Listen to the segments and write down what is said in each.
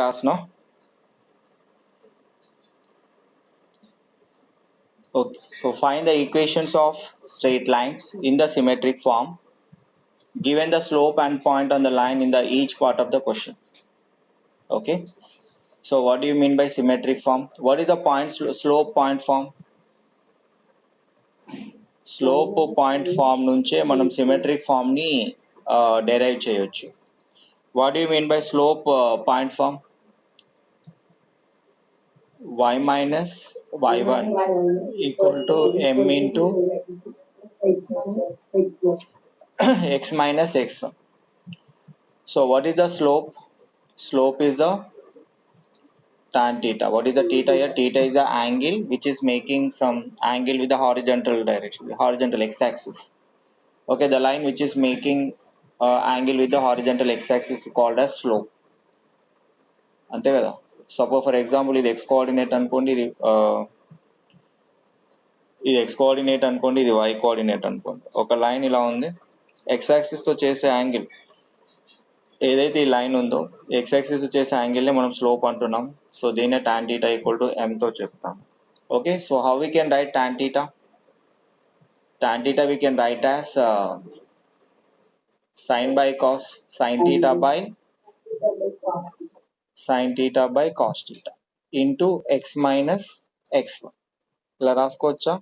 class, no? Okay, so find the equations of straight lines in the symmetric form given the slope and point on the line in the each part of the question. Okay, so what do you mean by symmetric form? What is the slope point form? Slope point form నుంచే మనం symmetric form ని derive చేయొచ్చు. What do you mean by slope point form? Y minus y1 equal to m into x minus x1. So what is the slope? Slope is the tan theta. What is the theta here? Theta is the angle which is making some angle with the horizontal direction, horizontal x-axis. Okay, the line which is making angle with the horizontal x-axis is called as slope. అంతే కదా. Suppose for example ఇది x coordinate అనుకోండి, ఇది x coordinate అనుకోండి, ఇది y coordinate అనుకోండి. ఒక line ఇలా ఉంది, x-axis తో చేసే యాంగిల్ ఏదైతే ఈ లైన్ ఉందో x-axis చేసే యాంగిల్ని మనం స్లోప్ అంటున్నాం. సో దీన్నే tan theta equal to m తో చెప్తాం. Okay, so how we can right tan theta? Tan theta we can write as sin by cos, sin theta by cos theta into x minus x1. ఇలా రాసుకోవచ్చా?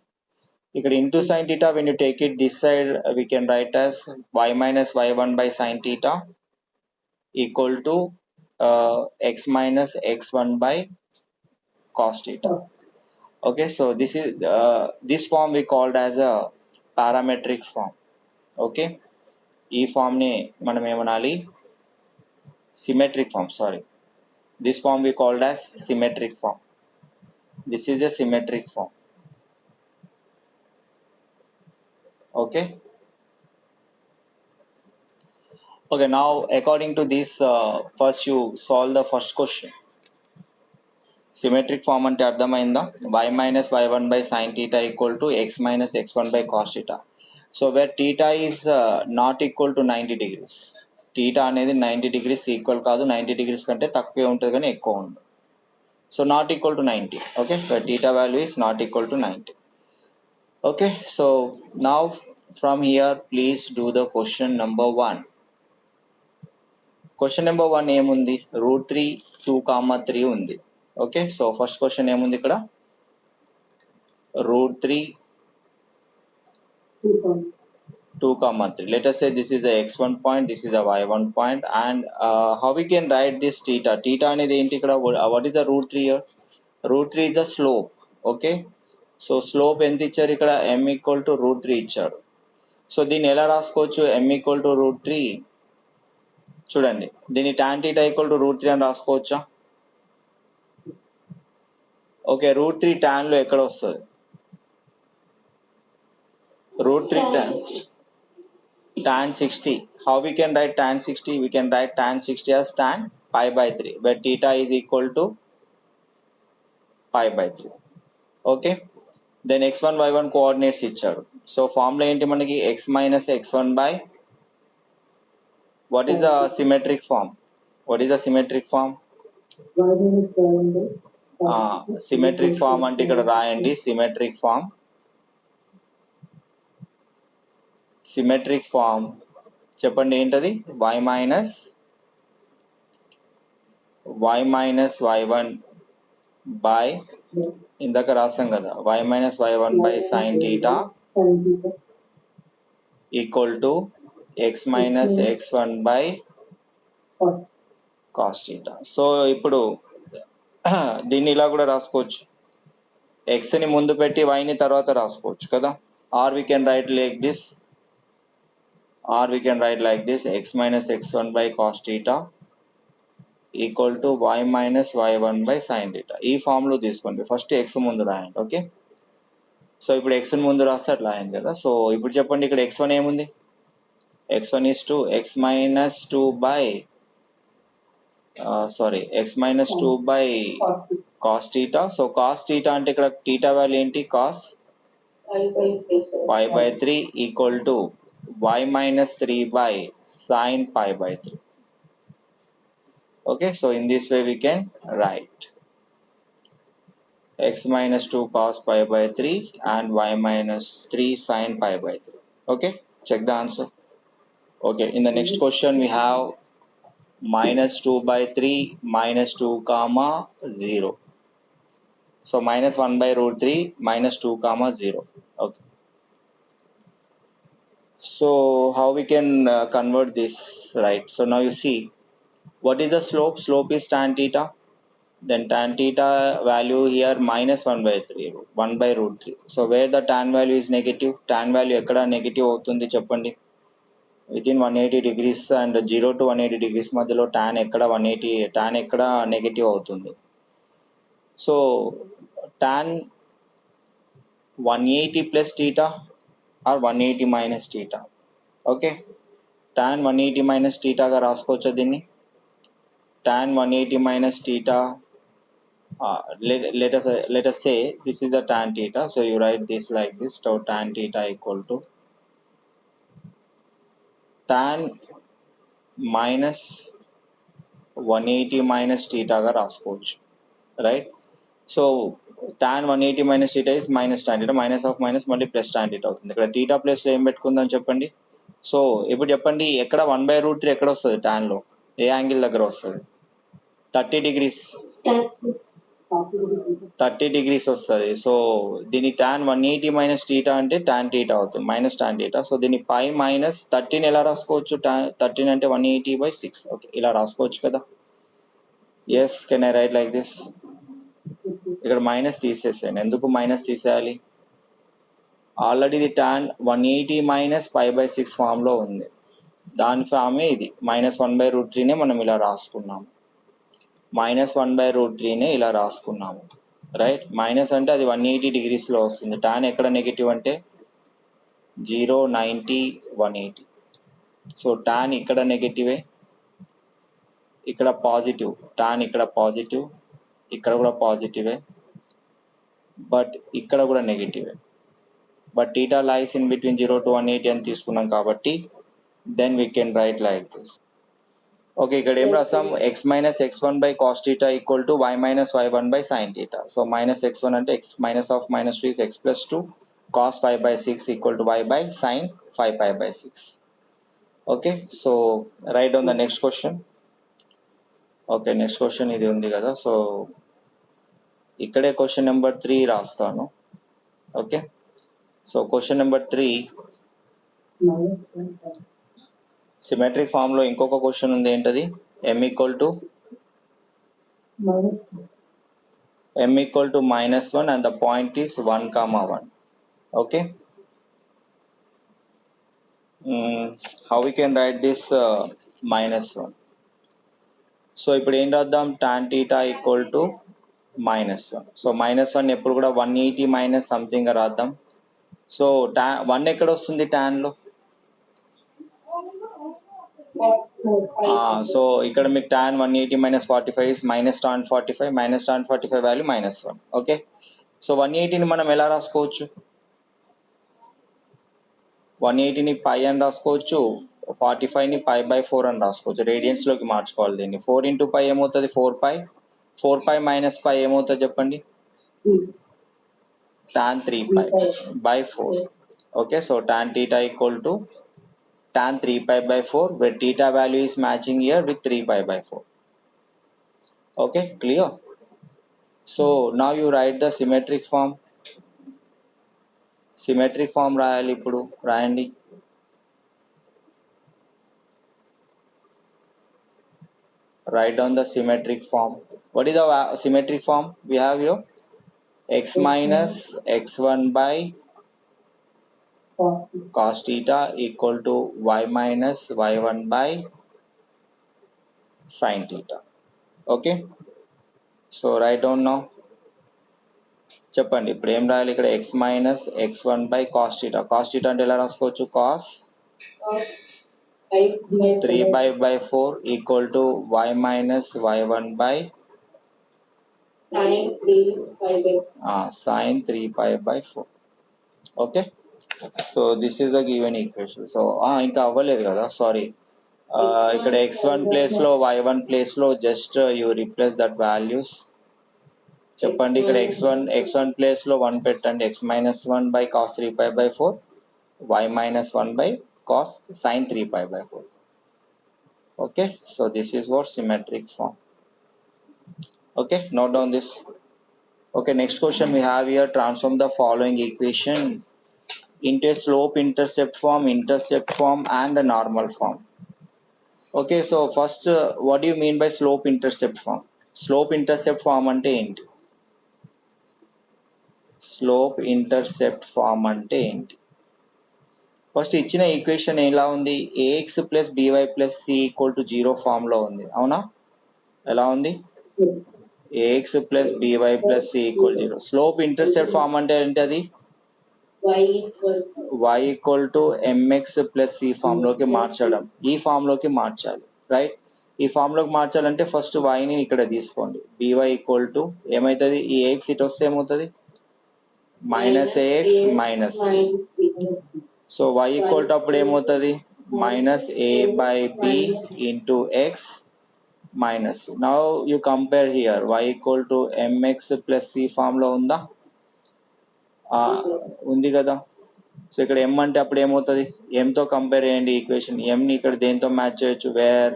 ఇక్కడ into sin theta, when you take it this side, we can write as y minus y1 by sin theta equal to x minus x1 by cos theta. Okay, so this is this form we called as a parametric form. Okay, ఈ form ని మనం ఏమనాలి? Symmetric form, sorry. This form we called as symmetric form. This is a symmetric form. Okay. Okay, now according to this, first you solve the first question. Symmetric form ante ardhamainda? Y minus y1 by sin theta equal to x minus x1 by cos theta. So where theta is not equal to 90 degrees. Theta అనేది 90 degrees equal కాదు, 90 degrees కంటే తక్కువే ఉంటుంది కానీ ఎక్కువ ఉండదు. So not equal to 90. Okay, so theta value is not equal to 90. Okay, so now from here please do the question number 1. Question number 1 ఏముంది? √3 2, 3 ఉంది. Okay, so first question ఏముంది ఇక్కడ? √3 2, 3. Let us say this is the x1 point, this is the y1 point, and how we can write this theta? Theta అనేది ఏంటి ఇక్కడ? What is the √3 here? √3 is the slope. Okay, so slope ఎంత ఇచ్చారు ఇక్కడ? m equal to √3 ఇచ్చారు. So దీన్ని ఎలా రాసుకోవచ్చు? m equal to √3. చూడండి, దీన్ని tan theta equal to √3 అని రాసుకోవచ్చా? ఓకే, √3 tan లో ఎక్కడ వస్తుంది? √3 tan 60. How we can write tan 60? We can write tan 60 as tan pi by 3, where theta is equal to pi by 3. Okay, then x1 y1 coordinates ఇచ్చారు. So formula ఏంటి మనకి? x minus x1 by, what is the symmetric form? What is the symmetric form? Symmetric form అంటే ఇక్కడ రాయండి. Symmetric form చెప్పండి ఏంటది? y minus y1 by, ఇందాక రాసాం కదా, y minus y1 by sin theta equal to x minus x1 by cos theta. So ఇప్పుడు దీన్ని ఇలా కూడా రాసుకోవచ్చు, x ని ముందు పెట్టి y ని తర్వాత రాసుకోవచ్చు కదా. or we can write like this, x minus x1 by cos theta equal to y minus y1 by sin theta. ఈ ఫామ్ లో తీసుకోండి, ఫస్ట్ x ముందు రాయండి. ఓకే, సో ఇప్పుడు x ముందు రాస్తే అట్లా రాయండి కదా. సో ఇప్పుడు చెప్పండి, ఇక్కడ x1 ఏముంది? x1 is 2, x minus 2 by cos theta. So cos theta అంటే ఇక్కడ theta వాల్యూ ఏంటి? cos pi by 3 equal to y minus 3 by sin pi by 3. Okay, so in this way we can write x minus 2 cos pi by 3 and y minus 3 sin pi by 3. Okay, check the answer. Okay, in the next question we have minus 2 by 3 minus 2 comma 0. So minus 1 by root 3 minus 2 comma 0. Okay, so how we can convert this, right? So now you see, what is the slope? Slope is tan theta. Then tan theta value here minus 1 by 3, 1 by root 3. So where the tan value is negative, tan value ekkada negative avutundi cheppandi. Within 180 degrees and 0 to 180 degrees madhyalo tan ekkada negative avutundi. So tan 180 plus theta or 180 minus theta. Okay, tan 180 minus theta ga raskocha dinni. Tan 180 minus theta, let us say this is a tan theta, so you write this like this. So tan theta equal to tan minus 180 minus theta ga raskochu, right? So tan 180 minus theta is minus tan theta, minus of minus మళ్ళీ plus tan theta అవుతుంది. ఇక్కడ theta plus లో ఏం పెట్టుకుందాం చెప్పండి. So ఇప్పుడు చెప్పండి, ఎక్కడ 1/√3 ఎక్కడ వస్తుంది tan లో, ఏ యాంగిల్ దగ్గర వస్తుంది? 30 degrees, 30 degrees వస్తుంది. సో దీని tan 180 మైనస్ టీటా అంటే tan టీటా అవుతుంది, మైనస్ tan టీటా. సో దీని పై మైనస్ 13 ఎలా రాసుకోవచ్చు? 13 అంటే 180/6. ఓకే, ఇలా రాసుకోవచ్చు కదా. Yes, can I write like this? ఇక్కడ మైనస్ తీసేసాను. ఎందుకు మైనస్ తీసేయాలి? ఆల్రెడీ ఇది tan 180 మైనస్ π/6 ఫామ్ లో ఉంది. దాని ఫామే ఇది. మైనస్ 1/√3నే మనం ఇలా రాసుకున్నాము. మైనస్ 1/√3నే ఇలా రాసుకున్నాము, రైట్? మైనస్ అంటే అది 180 degreesలో వస్తుంది. tan ఎక్కడ నెగిటివ్ అంటే 0, 90, 180. సో tan ఇక్కడ నెగిటివే, ఇక్కడ పాజిటివ్. tan ఇక్కడ పాజిటివ్, ఇక్కడ కూడా పాజిటివే, బట్ ఇక్కడ కూడా నెగిటివే. But theta lies in between 0 to 180 అని తీసుకున్నాం కాబట్టి then we can write like this. Okay, ఇక్కడ ఏం రాస్తాం? X minus x1 by cos theta equal to y minus y1 by sine theta. So minus x1 అంటే x minus of minus 2 is x plus 2 cos 5/6 equal to y by sine 5π/6. Okay, so write on the next question. Okay, next question ఇది ఉంది కదా. So ఇక్కడే question number 3 రాస్తాను. ఓకే, so question number 3 symmetric form లో ఇంకొక question ఉంది. ఏంటది? m equal to -1 and the point is 1, 1. Okay, how we can write this -1? So ఇప్పుడు ఏం రాద్దాం? tan theta equal to -1. So -1 ఎప్పుడు కూడా 180 మైనస్ సంథింగ్ రాద్దాం. సో 1 ఎక్కడ వస్తుంది tan లో? సో ఇక్కడ మీకు tan 180 minus 45 is minus tan 45, minus tan 45 value -1. Okay, so 180ని మనం ఎలా రాసుకోవచ్చు? 180ని పై అని రాసుకోవచ్చు, 45ని π/4 అని రాసుకోవచ్చు. రేడియన్స్ లోకి మార్చుకోవాలి దీన్ని. 4 into π ఏమవుతుంది? 4π. 4π మైనస్ π ఏమవుతుంది చెప్పండి? tan 3π/4. Okay, so tan theta equal to tan 3π/4, where theta value is matching here with 3π/4. Okay, clear? So now you write the symmetric form. Symmetric form రాయాలి. ఇప్పుడు రాయండి. Write down the symmetric form. What is the symmetric form we have here? X minus x1 by cos theta equal to y minus y1 by sin theta. Okay, so write down now. చెప్పండి ఇప్పుడు ఏం రాయాలి? ఇక్కడ x minus x1 by cos theta. Cos theta అంటే ఎలా రాసుకోవచ్చు? Cos 3π/4 equal to y minus y1 by sin 3π/4. Okay, so this is a given equation. So ఇంకా అవ్వలేదు కదా, సారీ. ఇక్కడ x1 ప్లేస్ లో y1 ప్లేస్ లో just you replace that values. చెప్పండి, ఇక్కడ x1 ప్లేస్ లో 1 పెట్టండి, x minus 1 by cos 3π/4, y minus 1 by cos sin 3π/4. Okay, so this is what symmetric form. Okay, note down this. Okay, next question we have here, transform the following equation into a slope intercept form and a normal form. Okay, so first what do you mean by slope intercept form? Slope intercept form ante enti? Slope intercept form ante enti? First ఇచ్చిన equation ఎలా ఉంది, ax plus by plus c equal to 0 form లో ఉంది, అవునా? ఎలా ఉంది? ax plus by plus c equal 0. Slope intercept form అంటే ఏంటి? అది y equal to mx plus c form లోకి మార్చడం, ఈ ఫామ్ లోకి మార్చాలి, రైట్? ఈ ఫామ్ లోకి మార్చాలంటే ఫస్ట్ y ని ఇక్కడ తీసుకోండి, by ఈక్వల్ టు ఏమవుతుంది, ఈ ax ఇటు వస్తే ఏమవుతుంది, minus ax minus, so y equal to అప్పుడు ఏమవుతుంది, minus a by b into x minus. Now you compare here, y equal to mx plus c form లో ఉందా? ఉంది కదా. సో ఇక్కడ m అంటే అప్పుడు ఏమవుతుంది, m తో కంపేర్ చేయండి ఈక్వేషన్, m ని ఇక్కడ దేంతో మ్యాచ్ చేయొచ్చు, where.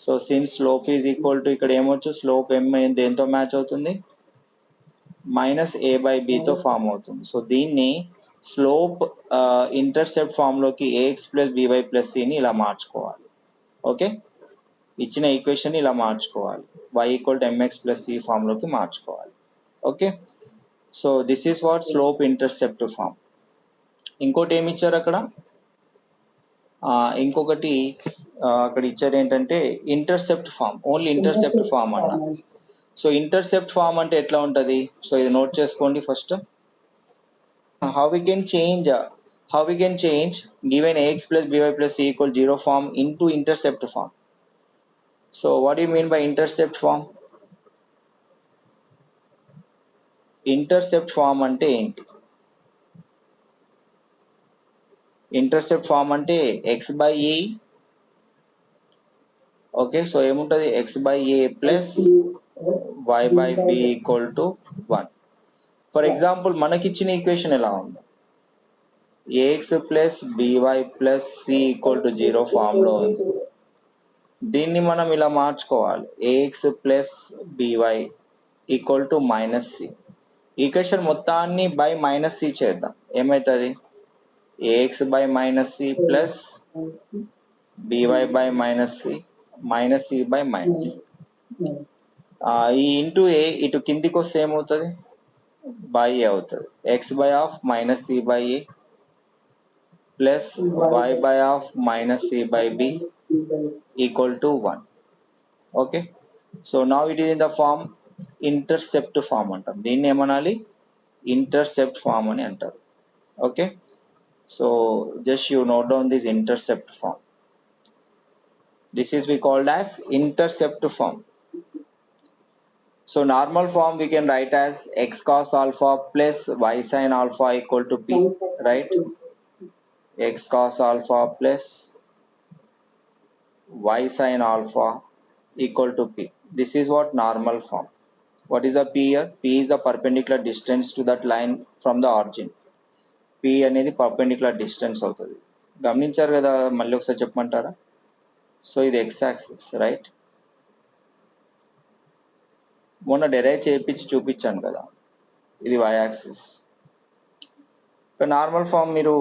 So since slope is equal to ఇక్కడ ఏమొచ్చు, స్లోప్ m దేంతో మ్యాచ్ అవుతుంది, మైనస్ a బై b తో ఫామ్ అవుతుంది. సో దీన్ని స్లోప్ ఇంటర్సెప్ట్ ఫామ్ లోకి ax ప్లస్ by ప్లస్ సిని ఇలా మార్చుకోవాలి. ఓకే, ఇచ్చిన ఈక్వేషన్ ఇలా మార్చుకోవాలి, y equal to mx plus c form లోకి మార్చుకోవాలి. Okay, so this is what slope intercept form. ఇంకోటి ఏమి ఇచ్చారు అక్కడ, ఇంకొకటి అక్కడ ఇచ్చారు ఏంటంటే intercept form, only intercept form అన్న. సో ఇంటర్సెప్ట్ ఫామ్ అంటే ఎట్లా ఉంటుంది, సో ఇది నోట్ చేసుకోండి first. how we can change given ax plus by plus c equal 0 form into intercept form. So what do you mean by intercept form? Intercept form ante enti? Intercept form ante x by a. Okay, so ఏముంటది, x by a plus y by b equal to 1. For example మనకి ఇచ్చిన equation ఎలా ఉంది, ax plus by plus c equal to 0 form లో ఉంది. దీన్ని మనం ఇలా మార్చుకోవాలి, ax plus by equal to minus c. Equation మొత్తాన్ని బై మైనస్ సి చేద్దాం, ఏమవుతుంది, ax by minus c plus by by minus c minus c by minus. ఈ ఇంటూ ఏ ఇటు కిందికి వస్తే ఏమవుతుంది, బై ఏ అవుతుంది, x by of minus c by a plus y by of minus c by b equal to 1. Okay, so now it is in the form intercept form అంటాం, దీన్ని ఏమనాలి, intercept form అని అంటారు. Okay, so just you note down this intercept form. This is we called as intercept form. So normal form we can write as x cos alpha plus y sin alpha equal to p, right? X cos alpha plus y sin alpha equal to p. This is what normal form. What is the p here? P is the perpendicular distance to that line from the origin. P అనేది perpendicular distance అవుతుంది. గమనించారు కదా, మళ్ళీ ఒకసారి చెప్పమంటారా? So ఇది x axis, right? మొన్న derive చేయించి చూపించాను కదా, ఇది y యాక్సిస్. నార్మల్ ఫామ్ మీరు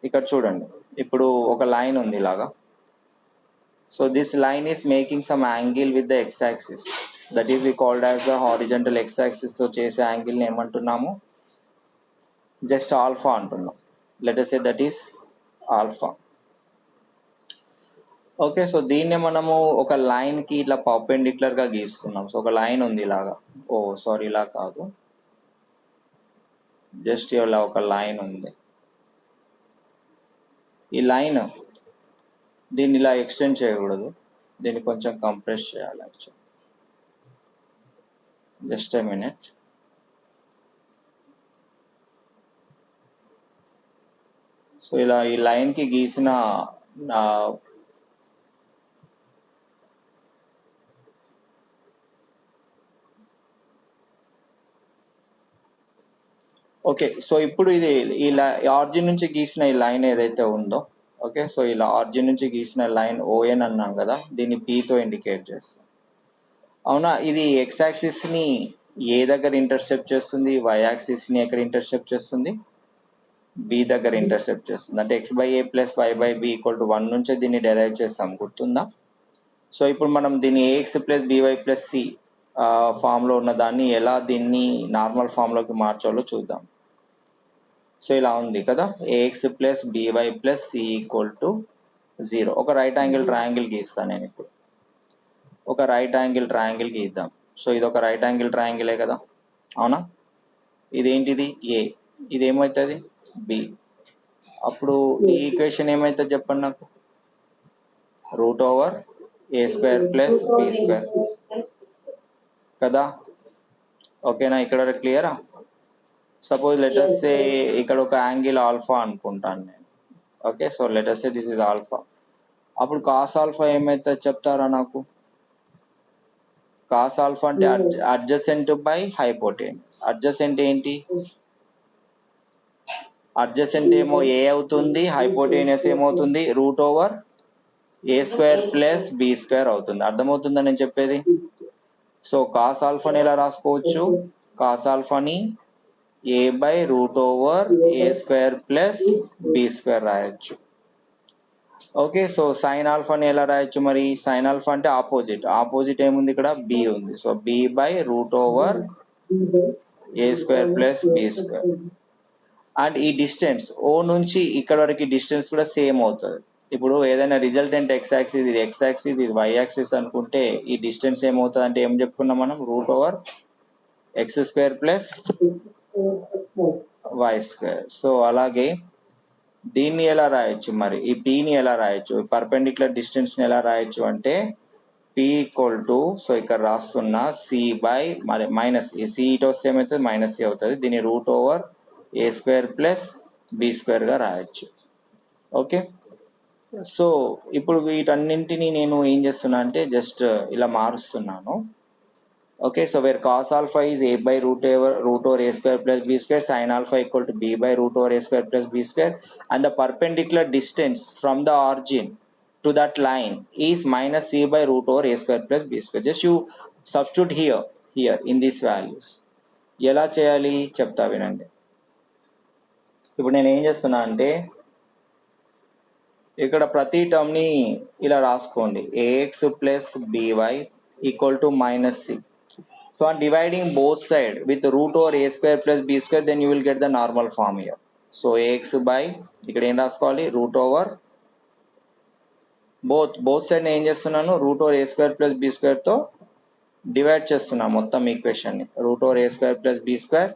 ఇక్కడ చూడండి, ఇప్పుడు ఒక లైన్ ఉంది ఇలాగా. So this line is making some angle with the x axis, that is we called as the horizontal x axis తో చేసే యాంగిల్ ని ఏమంటున్నాము, జస్ట్ ఆల్ఫా అంటున్నాం. Let us say that is alpha. Okay, so దీన్నే మనము ఒక line కి ఇట్లా పర్పెండిక్యులర్ గా గీస్తున్నాం. సో ఒక లైన్ ఉంది ఇలాగా, ఇలా కాదు, జస్ట్ ఇలా ఒక లైన్ ఉంది. ఈ లైన్ దీన్ని ఇలా ఎక్స్టెండ్ చేయకూడదు, దీన్ని కొంచెం కంప్రెస్ చేయాలి actual. Just a minute. So ఇలా ఈ లైన్ కి గీసిన ఓకే, సో ఇప్పుడు ఇది ఇలా ఆరిజిన్ నుంచి గీసిన ఈ లైన్ ఏదైతే ఉందో, ఓకే, సో ఇలా ఆరిజిన్ నుంచి గీసిన లైన్ ఓఎన్ అన్నాం కదా, దీన్ని పీతో ఇండికేట్ చేస్తాం. అవునా, ఇది ఎక్స్ యాక్సిస్ ని ఏ దగ్గర ఇంటర్సెప్ట్ చేస్తుంది, వై యాక్సిస్ ని ఎక్కడ ఇంటర్సెప్ట్ చేస్తుంది, బి దగ్గర ఇంటర్సెప్ట్ చేస్తుంది. అంటే x by a plus y by b equal to 1 నుంచే దీన్ని డెరైవ్ చేస్తాం, గుర్తుందా? సో ఇప్పుడు మనం దీన్ని ax plus by plus c ఫామ్లో ఉన్న దాన్ని ఎలా దీన్ని నార్మల్ ఫామ్లోకి మార్చాలో చూద్దాం. సో ఇలా ఉంది కదా, ax plus by plus c equal to 0. ఒక రైట్ యాంగిల్ ట్రయాంగిల్ గీస్తాను నేను ఇప్పుడు. ఒక రైట్ యాంగిల్ ట్రయాంగిల్ గీద్దాం. సో ఇది ఒక రైట్ యాంగిల్ ట్రయాంగిలే కదా, అవునా? ఇదేంటిది ఏ, ఇది ఏమవుతుంది బి. అప్పుడు ఈ ఈక్వేషన్ ఏమవుతుంది చెప్పండి నాకు, root over a square plus b square కదా. ఓకేనా, ఇక్కడ క్లియరా? సపోజ్ లెటస్ సే ఇక్కడ ఒక యాంగిల్ ఆల్ఫా అనుకుంటాను నేను. Okay, so let us say this is alpha. అప్పుడు కాస్ ఆల్ఫా ఏమైతుంది చెప్తారా నాకు? కాస్ ఆల్ఫా అంటే అడ్జసెంట్ బై హైపోటెన్యూస్. అడ్జసెంట్ ఏంటి? అడ్జసెంట్ ఏమో ఏ అవుతుంది, హైపోటెన్యూస్ ఏమవుతుంది, root over a square plus b square అవుతుంది. అర్థమవుతుందా నేను చెప్పేది? సో కాస్ ఆల్ఫాని ఎలా రాసుకోవచ్చు, కాస్ ఆల్ఫాని a by root over a square plus b square రాయొచ్చు. ఓకే, సో సైన్ ఆల్ఫాని ఎలా రాయొచ్చు మరి? సైన్ ఆల్ఫా అంటే ఆపోజిట్ ఏముంది ఇక్కడ, బి ఉంది. So b by root over a square plus b square. And ఈ డిస్టెన్స్ ఓ నుంచి ఇక్కడ వరకు డిస్టెన్స్ కూడా సేమ్ అవుతుంది. ఇప్పుడు ఏదైనా రిజల్టెంట్ ఎక్స్ యాక్సిస్, ఇది ఎక్స్ యాక్సిస్, ఇది వై యాక్సిస్ అనుకుంటే ఈ డిస్టెన్స్ ఏమవుతుంది అంటే ఏం చెప్పుకున్నాం మనం, root over x square plus y square. So అలాగే దీన్ని ఎలా రాయొచ్చు మరి, ఈ పీని ఎలా రాయొచ్చు, పర్పెండిక్యులర్ డిస్టెన్స్ ని ఎలా రాయొచ్చు అంటే పి ఈక్వల్ టు, సో ఇక్కడ రాస్తున్నా సి బై మరి మైనస్ ఈ సి ఇటు వస్తే ఏమవుతుంది, మైనస్ సి అవుతుంది. దీన్ని root over a square plus b square గా రాయొచ్చు. ఓకే, సో ఇప్పుడు వీటన్నింటినీ నేను ఏం చేస్తున్నా అంటే జస్ట్ ఇలా మారుస్తున్నాను. Okay, so where cos alpha is a by root over a square plus b square, sin alpha equal to b by root over a square plus b square, and the perpendicular distance from the origin to that line is minus c by root over a square plus b square. Just you substitute here in these values. ఎలా చేయాలి చెప్తా వినండి. ఇప్పుడు నేను ఏం చేస్తున్నా అంటే ఇక్కడ ప్రతి టర్మ్ ని ఇలా రాసుకోండి, ax plus by equal to minus c. So on dividing both sides with root over a square plus b square, then you will get the normal form here. So ax by ఇక్కడ ఏం రాసుకోవాలి, root over both side ఏం చేస్తున్నాను, root over a square plus b square తో divide చేస్తున్నా మొత్తం equation ని. Root over a square plus b square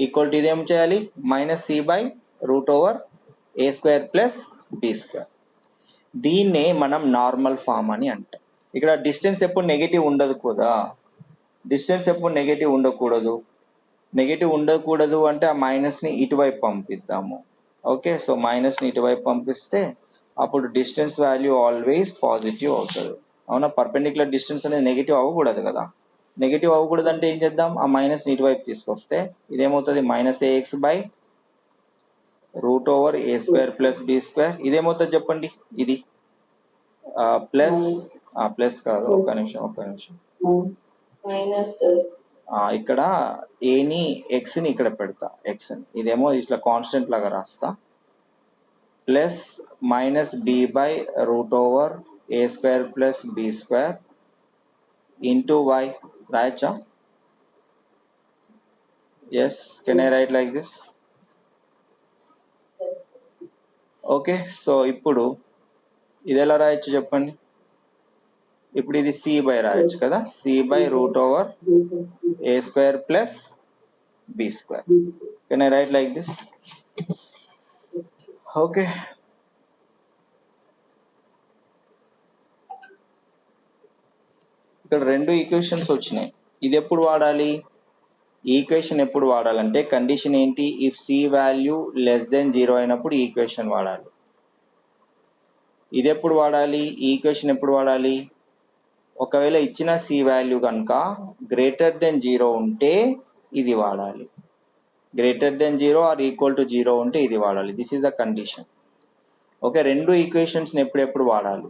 equal to ఇది ఏం చేయాలి, minus c by root over a square plus b square. దీన్నే మనం నార్మల్ ఫామ్ అని అంటాం. ఇక్కడ డిస్టెన్స్ ఎప్పుడు నెగిటివ్ ఉండదు కదా, డిస్టెన్స్ ఎప్పుడు నెగిటివ్ ఉండకూడదు. నెగిటివ్ ఉండకూడదు అంటే ఆ మైనస్ని ఇటువైపు పంపిద్దాము. ఓకే, సో మైనస్ని ఇటువైపు పంపిస్తే అప్పుడు డిస్టెన్స్ వాల్యూ ఆల్వేస్ పాజిటివ్ అవుతుంది. అవునా, పర్పెండిక్యులర్ డిస్టెన్స్ అనేది నెగిటివ్ అవ్వకూడదు కదా. నెగిటివ్ అవ్వకూడదు అంటే ఏం చేద్దాం, ఆ మైనస్ని ఇటువైపు తీసుకొస్తే ఇదేమవుతుంది, minus ax by root over a square plus b square. ఇదేమవుతుంది చెప్పండి, ఇది ప్లస్ కాదు, ఒక్క నిమిషం ఇక్కడ ఏని ఎక్స్ని ఇక్కడ పెడతా, ఎక్స్ని ఇదేమో ఇట్లా కాన్స్టెంట్ లాగా రాస్తా, plus minus b by root over a square plus b square into y. రాయచ్చా? Yes, can I write like this? Okay, so ఇప్పుడు ఇది ఎలా రాయొచ్చు చెప్పండి. ఇప్పుడు ఇది సి బై రాయొచ్చు కదా, c by root over a square plus b square. Can I write like this? Okay, ఇక్కడ రెండు ఈక్వేషన్స్ వచ్చినాయి. ఇది ఎప్పుడు వాడాలి, ఈక్వేషన్ ఎప్పుడు వాడాలంటే కండిషన్ ఏంటి, if c value less than 0 అయినప్పుడు ఈక్వేషన్ వాడాలి. ఇది ఎప్పుడు వాడాలి, ఈక్వేషన్ ఎప్పుడు వాడాలి, ఒకవేళ ఇచ్చిన సి వాల్యూ కనుక గ్రేటర్ దెన్ 0 ఉంటే ఇది వాడాలి. Greater than 0 equal equal to 0 ఉంటే ఇది వాడాలి. This is the condition. Okay, రెండు ఈక్వేషన్స్ని ఎప్పుడెప్పుడు వాడాలి?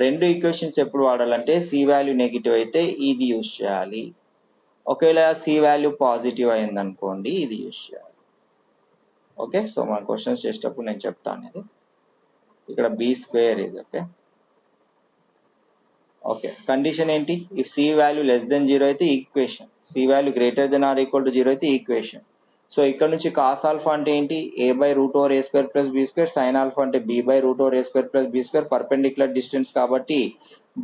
రెండు ఈక్వేషన్స్ ఎప్పుడు వాడాలంటే సి వాల్యూ నెగిటివ్ అయితే ఇది యూజ్ చేయాలి, ఒకవేళ సి వాల్యూ పాజిటివ్ అయింది అనుకోండి ఇది యూజ్ చేయాలి. ఓకే, సో మన క్వశ్చన్స్ చేసేటప్పుడు నేను చెప్తాను. ఇది ఇక్కడ బి స్క్వేర్ ఇది. ఓకే ఓకే, కండిషన్ ఏంటి? If c value less than 0 అయితే equation, c value greater than or equal to 0 అయితే ఈక్వేషన్. సో ఇక్కడ నుంచి కాస్ ఆల్ఫా అంటే ఏంటి? A by root over a square plus b square. Sine alpha అంటే b by root over a square plus b square. Perpendicular distance కాబట్టి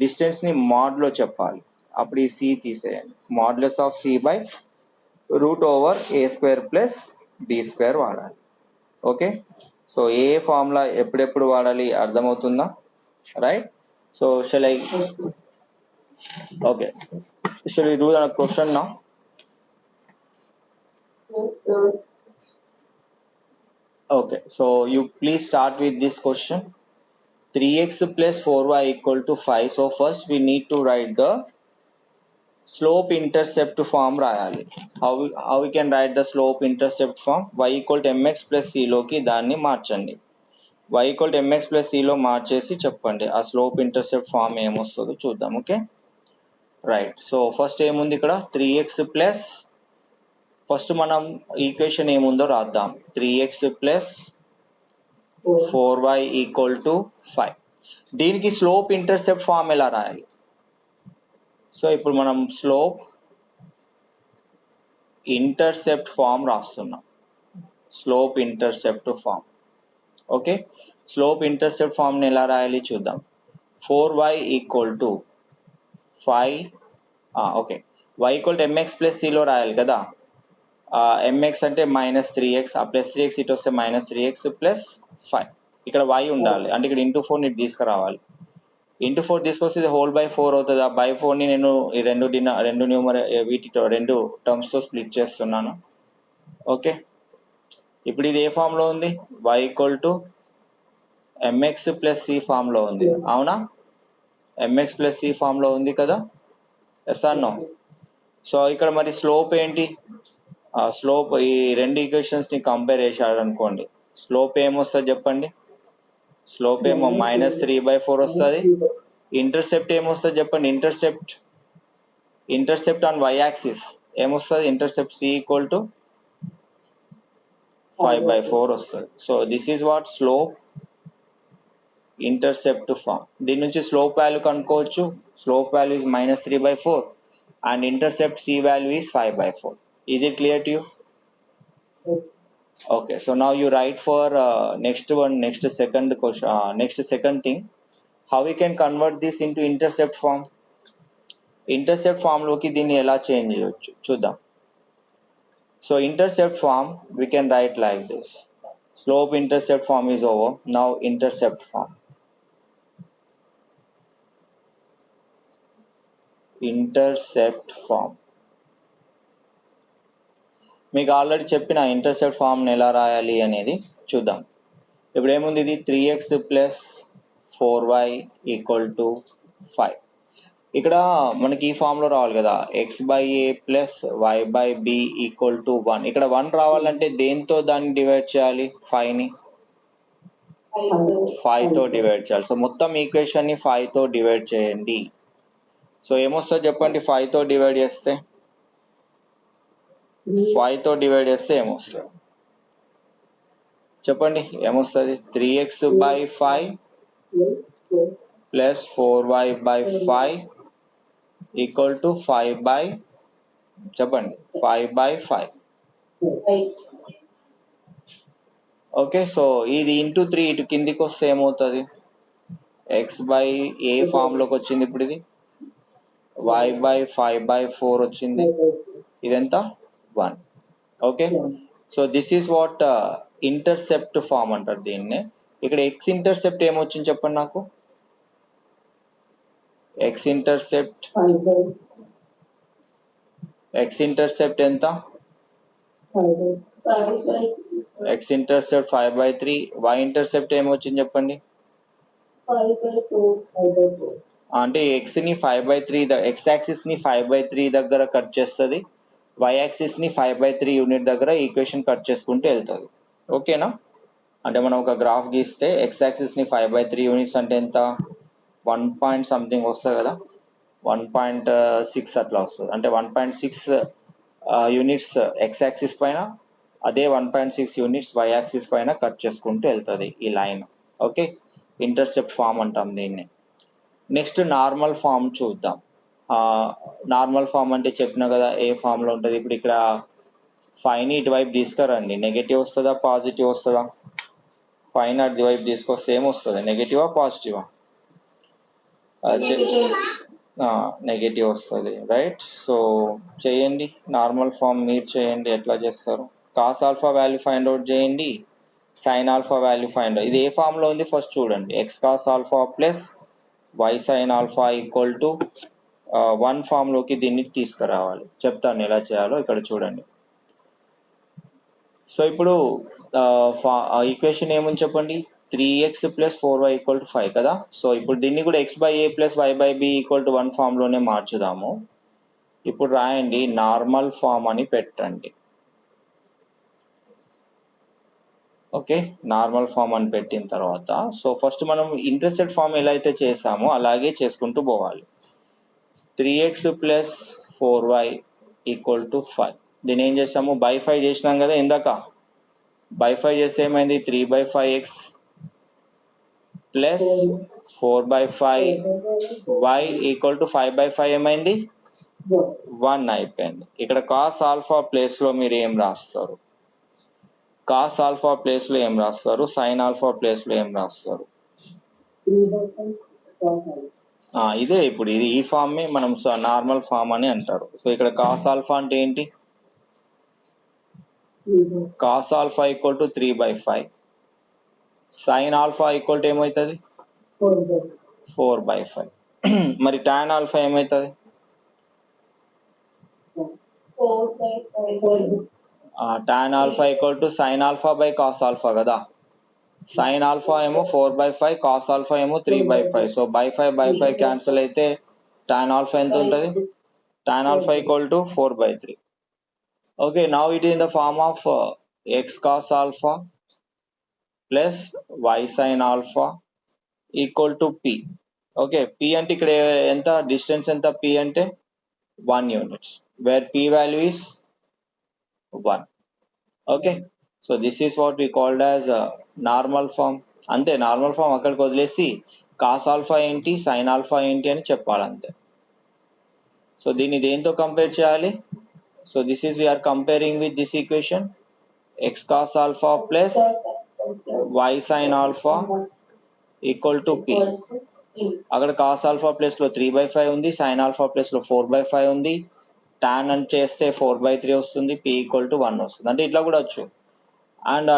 distance ని మోడ్లో చెప్పాలి. అప్పుడు ఈ సి తీసేయండి, modulus of c by root over a square plus b square వాడాలి. Okay, so ఏ ఫార్ములా ఎప్పుడెప్పుడు వాడాలి అర్థమవుతుందా? Right. So shall I okay shall we do the question now? Yes, sir. Okay, so you please start with this question. 3x plus 4y equal to 5. So first we need to write the slope intercept form రాయాలి. How we can write the slope intercept form? y equal to mx plus c లోకి దాన్ని మార్చండి. y equal to mx plus c లో మార్చేసి చెప్పండి ఆ slope intercept form ఏమొస్తుందో చూద్దాం. Okay right. So first ఏముంది ఇక్కడ? 3x ప్లస్, ఫస్ట్ మనం ఈక్వేషన్ ఏముందో రాద్దాం. 3x plus 4y equal to 5. దీనికి స్లోప్ ఇంటర్సెప్ట్ ఫామ్ ఎలా రాయాలి? సో ఇప్పుడు మనం స్లోప్ ఇంటర్సెప్ట్ ఫామ్ రాస్తున్నాం. Slope intercept form. Okay, slope intercept ఫామ్ని ఎలా రాయాలి చూద్దాం. 4y equal to 5. Okay, y equal to mx plus సిలో రాయాలి కదా. mx అంటే -3x, ఆ ప్లస్ 3x ఇటు వస్తే -3x ప్లస్ 5. ఇక్కడ y ఉండాలి అంటే ఇక్కడ ఇంటూ 4 ని తీసుకురావాలి. ఇంటూ 4 తీసుకొస్తే ఇది హోల్ బై 4 అవుతుంది. ఆ బై 4ని నేను ఈ రెండు వీటితో రెండు టర్మ్స్తో స్ప్లిట్ చేస్తున్నాను. ఓకే, ఇప్పుడు ఇది ఏ ఫామ్లో ఉంది? y equal to mx plus c ఫామ్లో ఉంది, అవునా? mx ప్లస్ సి ఫామ్లో ఉంది కదా, ఎస్ ఆర్ నో? సో ఇక్కడ మరి స్లోప్ ఏంటి? స్లోప్ ఈ రెండు ఈక్వేషన్స్ని కంపేర్ చేశాడు అనుకోండి, స్లోప్ ఏమొస్తుంది చెప్పండి? స్లోప్ ఏమో -3/4 వస్తుంది. ఇంటర్సెప్ట్ ఏమొస్తుంది చెప్పండి? ఇంటర్సెప్ట్ ఆన్ y యాక్సిస్ ఏమొస్తుంది? ఇంటర్సెప్ట్ c ఈక్వల్ టు 5/4 వస్తుంది. So this is what slope intercept form. దీని నుంచి స్లోప్ వాల్యూ కనుక్కోవచ్చు. Slope value is -3/4 and intercept c value is 5/4. Is it clear to you? Okay, so now you write for second question, next second thing, how we can convert this into intercept form. Intercept form లోకి దీన్ని ఎలా change చేయొచ్చు చూద్దాం. So intercept form we can write like this. Slope intercept form is over. Now intercept form. Intercept form. మీకు already చెప్పిన intercept ఫామ్ని ఎలా రాయాలి అనేది చూద్దాం. ఇప్పుడు ఏముంది? ఇది 3x plus 4y equal to 5. ఇక్కడ మనకి ఈ ఫామ్లో రావాలి కదా, x/a plus y/b equal to 1. ఇక్కడ 1 రావాలంటే దేంతో దాన్ని డివైడ్ చేయాలి? 5ని 5తో డివైడ్ చేయాలి. సో మొత్తం ఈక్వేషన్ని 5తో డివైడ్ చేయండి. సో ఏమొస్తుంది చెప్పండి? 5తో డివైడ్ చేస్తే 5తో డివైడ్ చేస్తే ఏమొస్తుంది చెప్పండి? ఏమొస్తుంది? 3x/5 plus 4y/5 equal to 5/5. చెప్పండి, 5/5. ఓకే, సో ఇది ఇంటూ 3 ఇటు కిందికి వస్తే ఏమవుతుంది? x/a ఫామ్లోకి వచ్చింది. ఇప్పుడు ఇది y/5/4 వచ్చింది. ఇదెంత? 1. Okay, so this is what intercept form అంటారు దీన్ని. ఇక్కడ ఎక్స్ ఇంటర్సెప్ట్ ఏమొచ్చింది చెప్పండి నాకు? ఎక్స్ ఇంటర్సెప్ట్ ఎంత? X intercept 5/3. y ఇంటర్సెప్ట్ ఏమొచ్చింది చెప్పండి? 5/4. అంటే x ని 5/3 x యాక్సిస్ ని 5/3 దగ్గర కట్ చేస్తుంది, వై యాక్సిస్ ని 5/3 యూనిట్ దగ్గర ఈక్వేషన్ కట్ చేసుకుంటూ వెళ్తుంది. ఓకేనా? అంటే మనం ఒక గ్రాఫ్ గీస్తే ఎక్స్ యాక్సిస్ ని 5/3 యూనిట్స్ అంటే ఎంత, 1 పాయింట్ సంథింగ్ వస్తుంది కదా, 1.6 అట్లా వస్తుంది. అంటే 1.6 యూనిట్స్ ఎక్స్ యాక్సిస్ పైన, అదే 1.6 యూనిట్స్ వై యాక్సిస్ పైన కట్ చేసుకుంటూ వెళ్తుంది ఈ లైన్. ఓకే, ఇంటర్సెప్ట్ ఫామ్ అంటాం దీన్ని. నెక్స్ట్ నార్మల్ ఫామ్ చూద్దాం. నార్మల్ ఫామ్ అంటే చెప్పిన కదా ఏ ఫామ్ లో ఉంటుంది. ఇప్పుడు ఇక్కడ 5ని ఇటువైపు తీసుకురండి, నెగటివ్ వస్తుందా పాజిటివ్ వస్తుందా? 5ని అటువైపు తీసుకొస్తే ఏమొస్తుంది, నెగటివా పాజిటివా? నెగటివ్ వస్తుంది, రైట్. సో చేయండి నార్మల్ ఫామ్, మీరు చేయండి ఎట్లా చేస్తారు. Cos alpha value find out చేయండి, sine alpha value find out. ఇది ఏ ఫామ్ లో ఉంది ఫస్ట్ చూడండి. X cos alpha plus y sine alpha equal to 1 form లోకి దీన్ని తీసుకురావాలి. చెప్తాను ఎలా చేయాలో, ఇక్కడ చూడండి. సో ఇప్పుడు ఈక్వేషన్ ఏమని చెప్పండి, 3x + 4y = 5 కదా. సో ఇప్పుడు దీన్ని కూడా x/a + y/b = 1 ఫామ్ లోనే మార్చుదాము. ఇప్పుడు రాయండి నార్మల్ ఫామ్ అని పెట్టండి. ఓకే, నార్మల్ ఫామ్ అని పెట్టిన తర్వాత సో ఫస్ట్ మనం ఇంటర్సెప్ట్ ఫామ్ ఎలా అయితే చేసామో అలాగే చేసుకుంటూ పోవాలి. 3x + 4y = 5. దీన్ని ఏం చేసాము, బై 5 చేసినాం కదా ఇందాక. బై 5 చేస్తే ఏమైంది, 3/5x ప్లస్ 4/5y = 5/5 ఏమైంది, 1 అయిపోయింది. ఇక్కడ కాస్ ఆల్ఫా ప్లేస్ లో మీరు ఏం రాస్తారు, కాస్ ఆల్ఫా ప్లేస్ లో ఏం రాస్తారు, సైన్ ఆల్ఫా ప్లేస్ లో ఏం రాస్తారు? ఇదే ఇప్పుడు ఇది ఈ ఫామ్ ని మనం నార్మల్ ఫామ్ అని అంటారు. సో ఇక్కడ కాస్ ఆల్ఫా అంటే ఏంటి, కాస్ ఆల్ఫా = 3/5, సైన్ ఆల్ఫా = ఏమవుతుంది, 4/5. మరి టాన్ ఆల్ఫా ఏమవుతుంది, tan alpha = sine alpha by cos alpha కదా. సైన్ ఆల్ఫా ఏమో 4/5, కాస్ ఆల్ఫా ఏమో 3/5. సో బై 5/5 క్యాన్సిల్ అయితే టాన్ ఆల్ఫా ఎంత ఉంటుంది, tan alpha = 4/3. Okay, now it is in the form of x cos alpha plus y sine alpha = p. Okay, p అంటే ఇక్కడ ఎంత distance ఎంత, p అంటే 1 units, where p value is 1. Okay, so this is what we called as normal form. అంతే, normal form అక్కడికి వదిలేసి cos alpha ఏంటి sine alpha ఏంటి అని చెప్పాలి అంతే. సో దీన్ని దేంతో కంపేర్ చేయాలి, so this is we're comparing with this equation, x cos alpha plus y sine alpha = p. అక్కడ కాస్ ఆల్ఫా ప్లేస్ లో 3/5 ఉంది, సైన్ ఆల్ఫా ప్లేస్ లో 4/5 ఉంది, టాన్ అని చేస్తే 4/3 వస్తుంది, p = 1 వస్తుంది. అంటే ఇట్లా కూడా వచ్చు. అండ్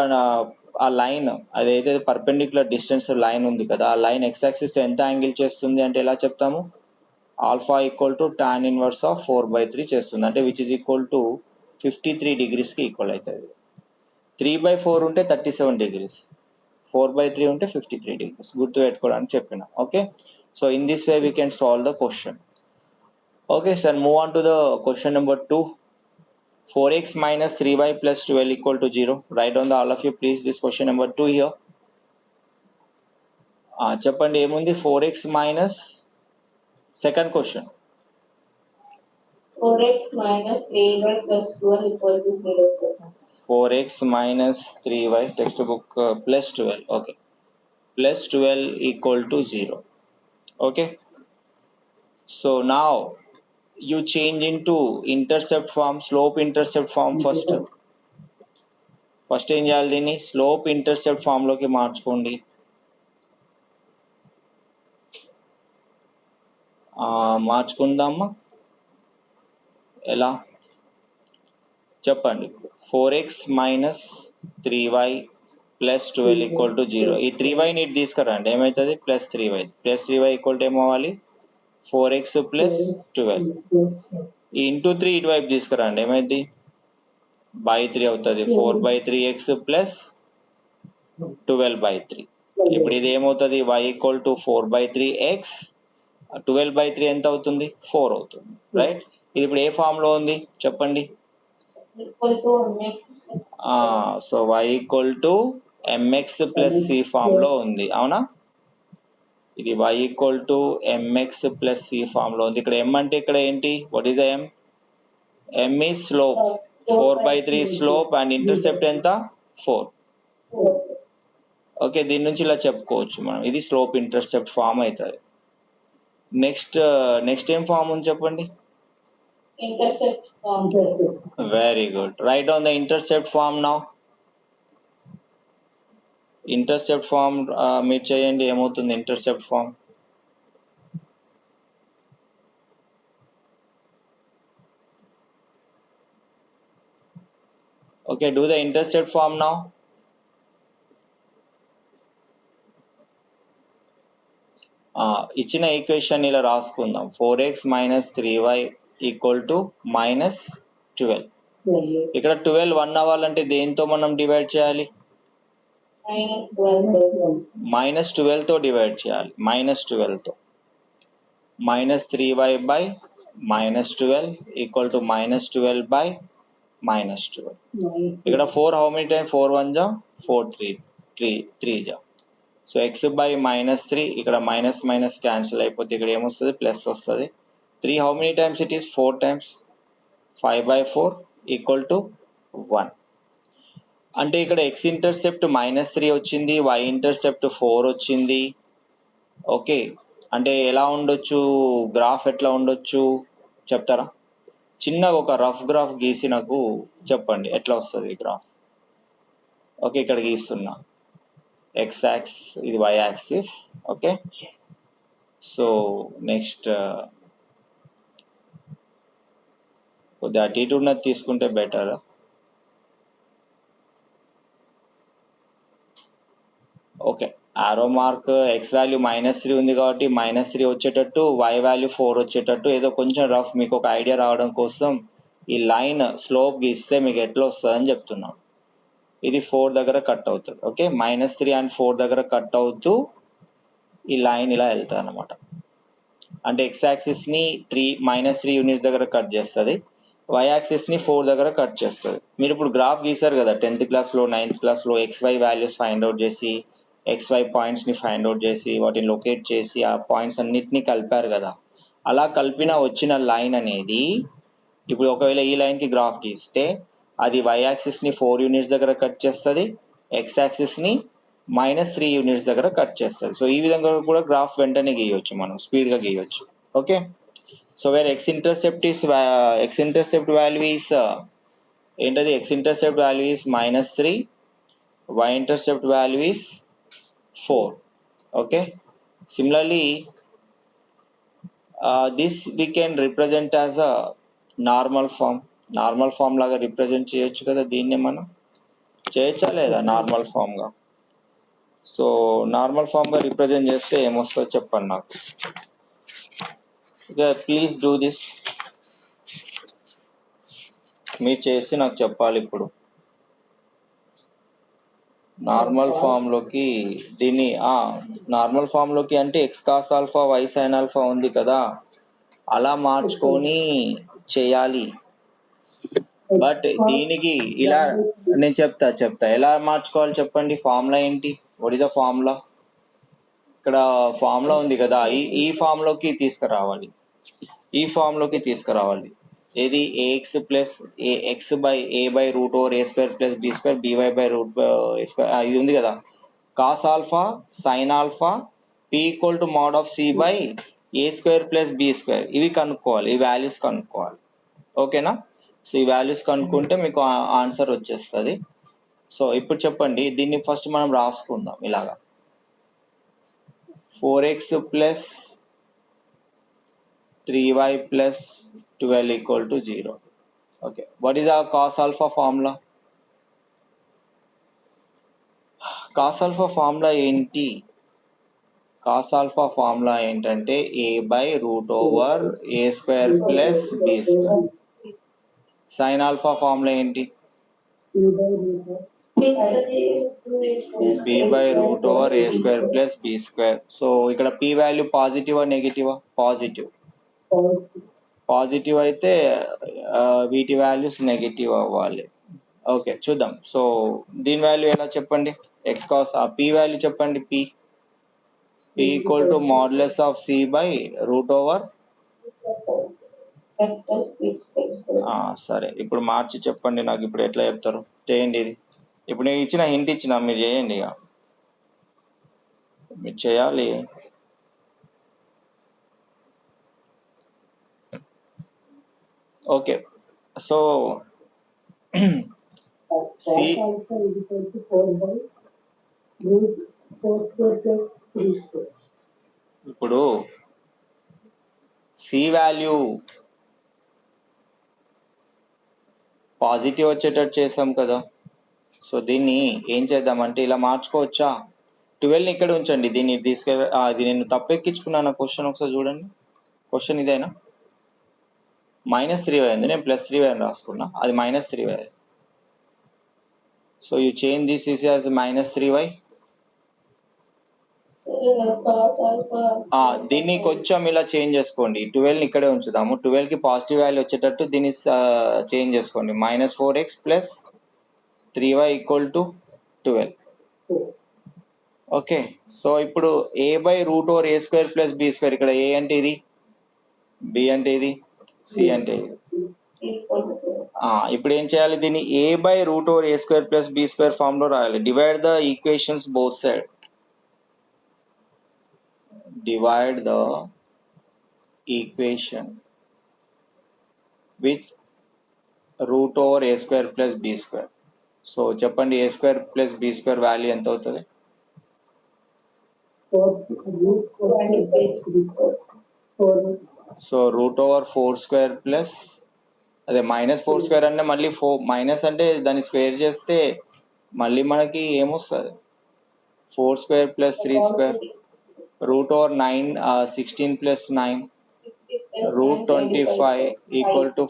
ఆ లైన్ అదైతే పర్పెండిక్యులర్ డిస్టెన్స్ లైన్ ఉంది కదా, ఆ లైన్ ఎక్స్ యాక్సిస్ తో ఎంత యాంగిల్ చేస్తుంది అంటే ఎలా చెప్తాము, ఆల్ఫా = tan ఇన్వర్స్ ఆఫ్ 4/3 చేస్తుంది. అంటే which is equal to 53 degrees కి ఈక్వల్ అవుతుంది. 3/4 ఉంటే 37 degrees, 4/3 ఉంటే 53 degrees. గుర్తు పెట్టుకోవడానికి చెప్పిన. Okay, so in this way we can solve the question. Okay sir, move on to the question number 2. 4x - 3y + 12 = 0. Write down all of you please this question number 2 here. చెప్పండి ఏముంది, 4x minus second question, 4x - 3y + 12 = 0. 4x - 3y text book +12. Okay, +12 = 0. okay, so now you change into intercept form, slope intercept form. First ఏం చేయాలి, దీన్ని slope intercept form లోకి మార్చుకోండి. మార్చుకుందామా, ఎలా చెప్పండి. 4x - 3y + 12 = 0. ఈ 3y ని తీసుకురండి, ఏమవుతుంది, +3y. +3y = ఏమవ్వాలి, 4x + 12. ఈ ఇంటూ 3 ఇటువైపు తీసుకురండి, ఏమైంది, /3 అవుతుంది. 4/3x + 12/3. ఇప్పుడు ఇది ఏమవుతుంది, y = 4/3x, 12/3 ఎంత అవుతుంది, 4 అవుతుంది, రైట్. ఇది ఇప్పుడు ఏ ఫామ్ లో ఉంది చెప్పండి, equal to mx. So y equal to mx plus c form లో ఉంది, అవునా? ఇది y equal to mx plus c form లో ఉంది. ఇక్కడ m అంటే ఇక్కడ ఏంటి? What is m? m ఈ స్లోప్, 4/3 స్లోప్ అండ్ ఇంటర్సెప్ట్ ఎంత? 4. ఓకే, దీని నుంచి ఇలా చెప్పుకోవచ్చు మనం, ఇది స్లోప్ ఇంటర్సెప్ట్ ఫామ్ అవుతుంది. నెక్స్ట్ ఏం ఫామ్ ఉంది చెప్పండి? Intercept form. Very good. Right on the intercept form now. Intercept form మీరు చేయండి, ఏమవుతుంది intercept form? Okay, do the intercept form now. ఇచ్చిన ఈక్వేషన్ ఇలా రాసుకుందాం, 4x minus 3y equal to minus 12. ఇక్కడ 12 1 అవ్వాలంటే దేంతో మనం డివైడ్ చేయాలి? minus 12 తో డివైడ్ చేయాలి, -12 తో. Minus 3y by -12 equal to -12 by -12. ఇక్కడ 4 హౌ మెనీ టైమ్? 4 1 జా 4 3 జా. సో ఎక్స్ బై -3, ఇక్కడ మైనస్ మైనస్ క్యాన్సిల్ అయిపోతే ఇక్కడ ఏమొస్తుంది? ప్లస్ వస్తుంది. 3 how many times it is? 4 times. 5/4 equal to 1. అంటే ఇక్కడ ఎక్స్ ఇంటర్సెప్ట్ -3 వచ్చింది, వై ఇంటర్సెప్ట్ 4 వచ్చింది. ఓకే, అంటే ఎలా ఉండొచ్చు గ్రాఫ్, ఎట్లా ఉండొచ్చు చెప్తారా? చిన్నగా ఒక రఫ్ గ్రాఫ్ గీసి నాకు చెప్పండి ఎట్లా వస్తుంది గ్రాఫ్. ఓకే, ఇక్కడ గీస్తున్నా, ఎక్స్ యాక్స్, ఇది y axis. Okay, so next కొద్దిగా అటు ఇటు ఉన్నది తీసుకుంటే better. Okay, arrow mark x value -3 ఉంది కాబట్టి -3 వచ్చేటట్టు, వై వాల్యూ 4 వచ్చేటట్టు, ఏదో కొంచెం రఫ్ మీకు ఒక ఐడియా రావడం కోసం ఈ లైన్ స్లోప్ గీస్తే మీకు ఎట్లా వస్తుంది అని చెప్తున్నాను. ఇది 4 దగ్గర కట్ అవుతుంది. ఓకే, -3 అండ్ 4 దగ్గర కట్ అవుతూ ఈ లైన్ ఇలా వెళ్తుంది అనమాట. అంటే ఎక్స్ యాక్సిస్ ని -3 యూనిట్స్ దగ్గర కట్ చేస్తుంది, వై యాక్సిస్ ని 4 దగ్గర కట్ చేస్తుంది. మీరు ఇప్పుడు గ్రాఫ్ గీసారు కదా 10th క్లాస్లో 9th క్లాస్లో, XY వాల్యూస్ ఫైండ్ అవుట్ చేసి, XY పాయింట్స్ ని ఫైండ్ అవుట్ చేసి, వాటిని లొకేట్ చేసి ఆ పాయింట్స్ అన్నిటిని కలిపారు కదా. అలా కలిపిన వచ్చిన లైన్ అనేది ఇప్పుడు ఒకవేళ ఈ లైన్ కి గ్రాఫ్ గీస్తే అది వై యాక్సిస్ ని 4 యూనిట్స్ దగ్గర కట్ చేస్తుంది, ఎక్స్ యాక్సిస్ ని -3 యూనిట్స్ దగ్గర కట్ చేస్తుంది. సో ఈ విధంగా కూడా గ్రాఫ్ వెంటనే గీయవచ్చు, మనం స్పీడ్ గా గీయవచ్చు. Okay, so where x intercept value is ఏంటది? X intercept value is -3, y intercept value is 4. Okay, similarly this we can represent as a normal form లాగా రిప్రజెంట్ చేయొచ్చు కదా దీన్ని, మనం చేయొచ్చా లేదా నార్మల్ ఫామ్ గా? సో నార్మల్ ఫామ్ గా రిప్రజెంట్ చేస్తే ఏమొస్తుందో చెప్పండి నాకు. ప్లీజ్ డూ దిస్, మీరు చేసి నాకు చెప్పాలి. ఇప్పుడు నార్మల్ ఫామ్ లోకి దీన్ని నార్మల్ ఫామ్ లోకి అంటే X cos alpha why sine alpha ఉంది కదా, అలా మార్చుకొని చేయాలి. బట్ దీనికి ఇలా నేను చెప్తా ఎలా మార్చుకోవాలి చెప్పండి. ఫార్ములా ఏంటి? What is the formula? ఇక్కడ ఫార్ములా ఉంది కదా, ఈ ఫామ్ లోకి తీసుకురావాలి, ఈ ఫామ్ లోకి తీసుకురావాలి. ఏది? A x plus x by a by root over a square plus b square b y by root a square, ఇది ఉంది కదా. Cos alpha sine alpha p equal to mod of c by a square plus b square, ఇవి కనుక్కోవాలి, ఈ values కనుక్కోవాలి. ఓకేనా? So ఈ values కనుక్కుంటే మీకు ఆన్సర్ వచ్చేస్తుంది. సో ఇప్పుడు చెప్పండి, దీన్ని ఫస్ట్ మనం రాసుకుందాం ఇలాగా. 4x plus 3y plus 12 equal to 0. Okay, what is our cos alpha formula? Cos alpha formula ఏంటి? Cos alpha formula ఏంటంటే a by root over a square plus b square. Sin alpha formula ఏంటి? b by root over a square plus b square. So ఇక్కడ p value పాజిటివా నెగిటివా? Positive. Positive అయితే వీటి values negative అవ్వాలి. Okay చూద్దాం. So దీని వాల్యూ ఎలా చెప్పండి, ఎక్స్ కాస్ పి వాల్యూ చెప్పండి. P equal to modulus of c by root over. సరే ఇప్పుడు మార్చి చెప్పండి నాకు. ఇప్పుడు ఎట్లా చెప్తారు చేయండి ఇది. ఇప్పుడు నేను ఇచ్చిన హింట్ ఇచ్చిన మీరు చేయండి, ఇక మీరు చేయాలి. ఓకే సో సి ఇప్పుడు సి వాల్యూ పాజిటివ్ వచ్చేటట్టు చేసాం కదా. సో దీన్ని ఏం చేద్దామంటే ఇలా మార్చుకోవచ్చా. 12ని ఇక్కడ ఉంచండి, దీన్ని ఇది నేను తప్పెక్కించుకున్నాను క్వశ్చన్, ఒకసారి చూడండి. క్వశ్చన్ ఇదేనా, -3y అయింది, నేను +3y అని రాసుకున్నా, అది -3y. So you change this is as -3y. దీన్ని కొంచెం ఇలా చేంజ్ చేసుకోండి. 12ని ఇక్కడే ఉంచుదాము. 12కి పాజిటివ్ వాల్యూ వచ్చేటట్టు దీన్ని చేంజ్ చేసుకోండి. -4x + 3y = 12. ఓకే సో ఇప్పుడు a/√a² + b². ఇక్కడ a అంటే ఇది, b అంటే ఇది, c అంటే ఇది. ఇప్పుడు ఏం చేయాలి, దీన్ని a/√a² + b² ఫామ్ లో రాయాలి. Divide the equations both side. Divide the equation with √a² + b². So చెప్పండి a² + b² వాల్యూ ఎంత అవుతుంది. సో √4² ప్లస్ అదే -4² అంటే మళ్ళీ మైనస్ అంటే దాన్ని స్క్వేర్ చేస్తే మళ్ళీ మనకి ఏమొస్తుంది, 4² + 3² √9 16 + 9 √25 =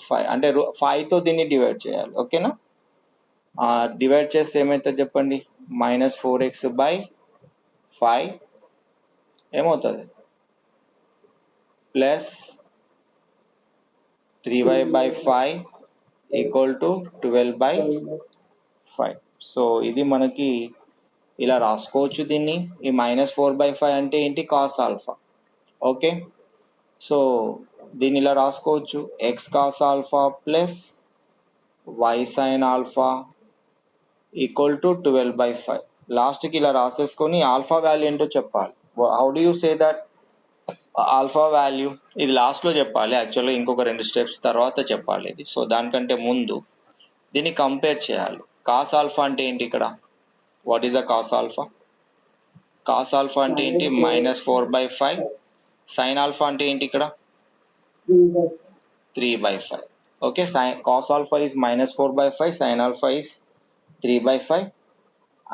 5. అంటే 5తో దీన్ని డివైడ్ చేయాలి. ఓకేనా, డివైడ్ చేస్తే ఏమవుతుంది చెప్పండి, -4x/5 ఏమవుతుంది ప్లస్ 3y/5 = 12/5. సో ఇది మనకి ఇలా రాసుకోవచ్చు దీన్ని. ఈ -4/5 అంటే ఏంటి, కాస్ ఆల్ఫా. ఓకే సో దీన్ని ఇలా రాసుకోవచ్చు, x cos alpha plus y sin alpha = 12/5. లాస్ట్కి ఇలా రాసేసుకొని ఆల్ఫా వాల్యూ ఏంటో చెప్పాలి. How do you say that alpha value, ఇది లాస్ట్లో చెప్పాలి. యాక్చువల్గా ఇంకొక 2 స్టెప్స్ తర్వాత చెప్పాలి ఇది. సో దానికంటే ముందు దీన్ని కంపేర్ చేయాలి. కాస్ ఆల్ఫా అంటే ఏంటి ఇక్కడ, what is the cos alpha. Cos alpha అంటే ఏంటి, -4/5. సైన్ ఆల్ఫా అంటే ఏంటి ఇక్కడ, 3/5. Okay cos alpha is -4/5, sine alpha is 3/5.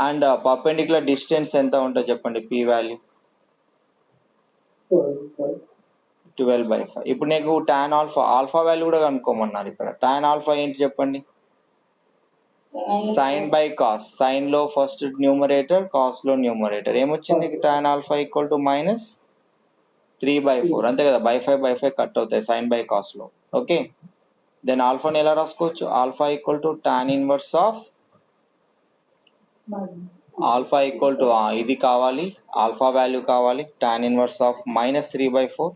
And perpendicular distance ఎంత ఉంటుంది చెప్పండి, పి వాల్యూ 12/5. ఇప్పుడు నీకు టాన్ ఆల్ఫా వాల్యూ కూడా కనుక్కోమన్నారు. ఇక్కడ టాన్ ఆల్ఫా ఏంటి చెప్పండి, సైన్ బై కాస్. సైన్ లో ఫస్ట్ న్యూమరేటర్, కాస్ లో న్యూమరేటర్. ఏమొచ్చింది, టాన్ ఆల్ఫా = -3/4. అంతే కదా, /5 కట్ అవుతాయి సైన్ బై కాస్ లో. ఓకే దెన్ ఆల్ఫాని ఎలా రాసుకోవచ్చు, alpha = tan inverse of alpha ఇది కావాలి, ఆల్ఫా వాల్యూ కావాలి, tan inverse of -3/4.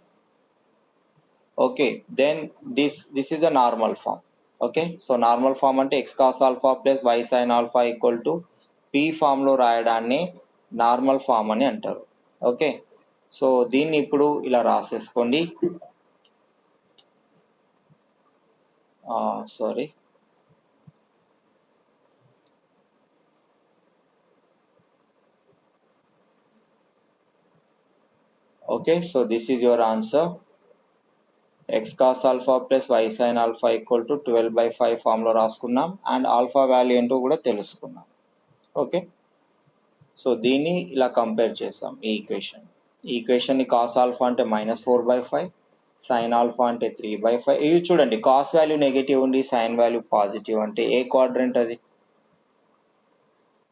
Okay then this is a normal form. Okay so normal form అంటే x cos alpha plus y sin alpha = p form లో రాయడాన్ని normal form అని అంటారు. Okay so దీన్ని ఇప్పుడు ఇలా రాసేసుకోండి. Sorry okay so this is your answer. x cos alpha plus y sin alpha = 12/5 form లో రాసుకున్నాం. అండ్ ఆల్ఫా వాల్యూ ఏంటో కూడా తెలుసుకున్నాం. ఓకే సో దీన్ని ఇలా కంపేర్ చేసాం. ఈ ఈక్వేషన్ని కాస్ ఆల్ఫా అంటే -4/5, సైన్ ఆల్ఫా అంటే 3/5. ఇవి చూడండి, కాస్ వాల్యూ నెగిటివ్ ఉంది, సైన్ వాల్యూ పాజిటివ్. అంటే ఏ క్వాడ్రంట్ అది,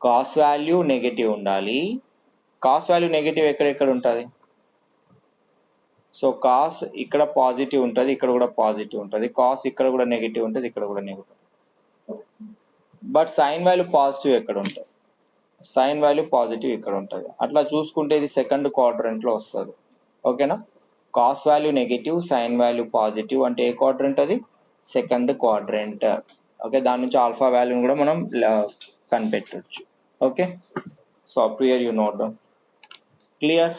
కాస్ వాల్యూ నెగిటివ్ ఉండాలి. కాస్ వాల్యూ నెగిటివ్ ఎక్కడెక్కడ ఉంటుంది, సో కాస్ ఇక్కడ పాజిటివ్ ఉంటుంది, ఇక్కడ కూడా పాజిటివ్ ఉంటుంది, కాస్ ఇక్కడ కూడా నెగిటివ్ ఉంటుంది, ఇక్కడ కూడా negative. But sign value positive ఎక్కడ ఉంటుంది? సైన్ వాల్యూ పాజిటివ్ ఇక్కడ ఉంటుంది. అట్లా చూసుకుంటే ఇది సెకండ్ క్వాడ్రంట్లో వస్తుంది. ఓకేనా? Cos value negative, sign value positive అంటే ఏ క్వాడ్రంట్ అది? Second quadrant. ఓకే, దాని నుంచి ఆల్ఫా వాల్యూని కూడా మనం కనిపెట్టవచ్చు. Okay, so up to hear you note down. Clear?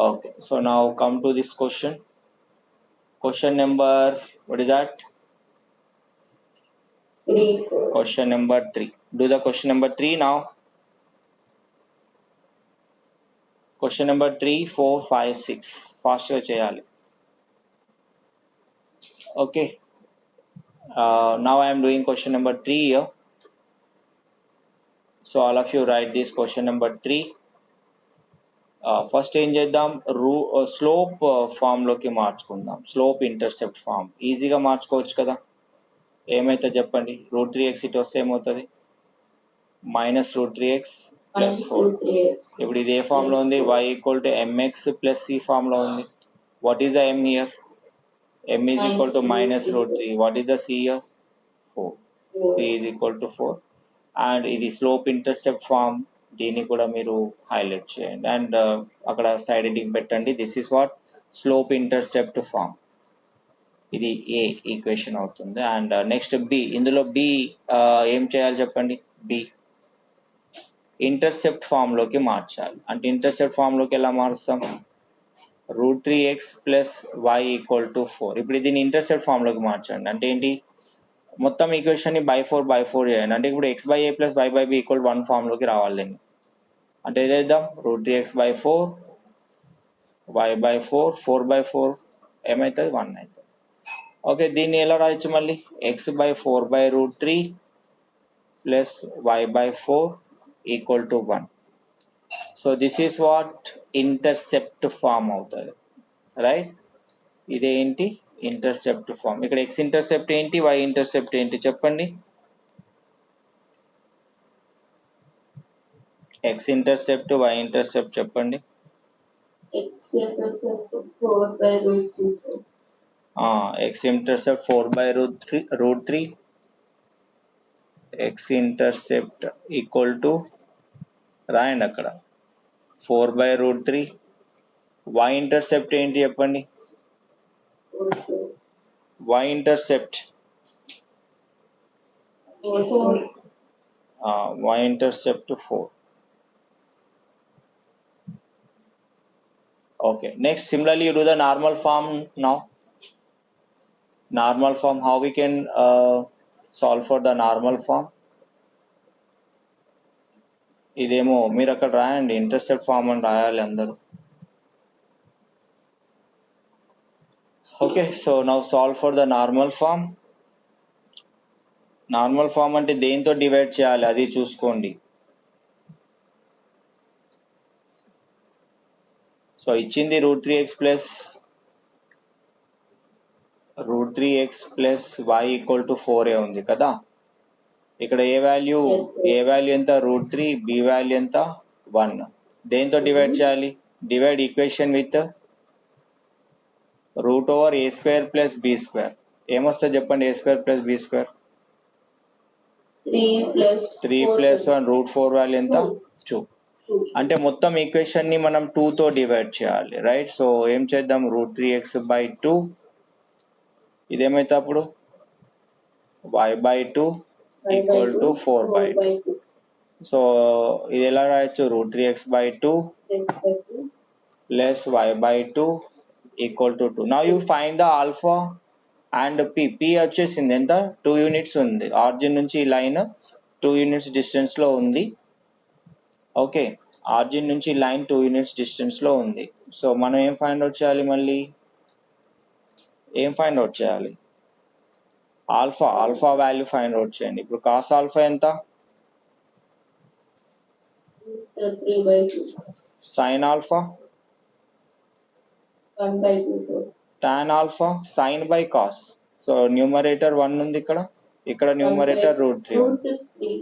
Okay, so now come to this question. Question number, what is that? 3, sir. Question number 3. Do the question number 3 now. Question number 3, 4, 5, 6. Faster cheyali. Okay. Now I am doing question number 3 here. So all of you write this question number 3. First ఏం చేద్దాం, slope ఫామ్లోకి మార్చుకుందాం. Slope intercept form ఈజీగా మార్చుకోవచ్చు కదా. ఏమైతే చెప్పండి, √3x ఇటు వస్తే ఏమవుతుంది? -√3x + 4. ఇప్పుడు ఇది ఏ ఫామ్లో ఉంది? y = mx + c ఫామ్లో ఉంది. What is the m here? m is equal to -√3. What is the c here? 4. c is equal to 4. And ఇది స్లోప్ ఇంటర్సెప్ట్ ఫామ్, దీన్ని కూడా మీరు హైలైట్ చేయండి అండ్ అక్కడ సైడ్ హెడ్డింగ్ పెట్టండి. This is what slope intercept form. ఇది a equation అవుతుంది. And next b. ఇందులో బి ఏం చేయాలి చెప్పండి? బి ఇంటర్సెప్ట్ ఫామ్లోకి మార్చాలి. అంటే ఇంటర్సెప్ట్ ఫామ్లోకి ఎలా మారుస్తాం? √3x + y = 4. ఇప్పుడు దీన్ని ఇంటర్సెప్ట్ ఫామ్లోకి మార్చండి. అంటే ఏంటి? మొత్తం ఈక్వేషన్ని by4 చేయండి. అంటే ఇప్పుడు x/a + y/b = 1 ఫామ్లోకి రావాలి దీన్ని. అంటే ఏం చేద్దాం? √3x/4 y/4 4/4 ఏమవుతుంది? 1 అవుతుంది. ఓకే, దీన్ని ఎలా రాయొచ్చు మళ్ళీ? x/4/√3 + y/4 = 1. So this is what intercept form అవుతుంది, రైట్? ఇదేంటి? Intercept form. ఇక్కడ x ఇంటర్సెప్ట్ ఏంటి, y ఇంటర్సెప్ట్ ఏంటి చెప్పండి? x ఇంటర్సెప్ట్, y ఇంటర్సెప్ట్ చెప్పండి. X intercept 4/√3, sir. x intercept 4/√3. x intercept = రాయండి అక్కడ 4/√3. y ఇంటర్సెప్ట్ ఏంటి చెప్పండి? 4, sir. y intercept 4. y intercept 4. Okay, next similarly you do the normal form now. Normal form, how we can solve for the normal form? ఇదేమో మీరు అక్కడ రాయండి, intercept form అని రాయాలి అందరూ. Okay, so now solve for the normal form. Normal form అంటే దేంతో divide చేయాలి అది చూసుకోండి. సో ఇచ్చింది √3x + y = 4 ఉంది కదా. ఇక్కడ ఏ వాల్యూ ఎంత? √3. బి వాల్యూ ఎంత? 1. దేంతో డివైడ్ చేయాలి? Divide equation with √a² + b². ఏమొస్తుంది చెప్పండి? a² + b². 3 + 1 √4 వాల్యూ ఎంత? 2. అంటే మొత్తం ఈక్వేషన్ ని మనం 2తో డివైడ్ చేయాలి, రైట్? సో ఏం చేద్దాం? √3x/2 ఇదేమైతే అప్పుడు y/2 = 4/2. సో ఇది ఎలా రాయొచ్చు? √3x/2 + y/2 = 2. Now you find the alpha and P వచ్చేసింది ఎంత? 2 యూనిట్స్ ఉంది. ఆరిజిన్ నుంచి ఈ లైన్ 2 యూనిట్స్ డిస్టెన్స్ లో ఉంది. ఓకే, ఆరిజిన్ నుంచి లైన్ 2 యూనిట్స్ డిస్టెన్స్ లో ఉంది. సో మనం ఏం ఫైండ్ అవుట్ చేయాలి? మళ్ళీ ఏం ఫైండ్ అవుట్ చేయాలి? ఆల్ఫా వాల్యూ ఫైండ్ అవుట్ చేయండి. ఇప్పుడు కాస్ ఆల్ఫా ఎంత? 3/2. Sine alpha 1/2, sir. Tan alpha sine by cos. So numerator 1 ఉంది ఇక్కడ న్యూమరేటర్ √3 ఉంది. 2 to 3.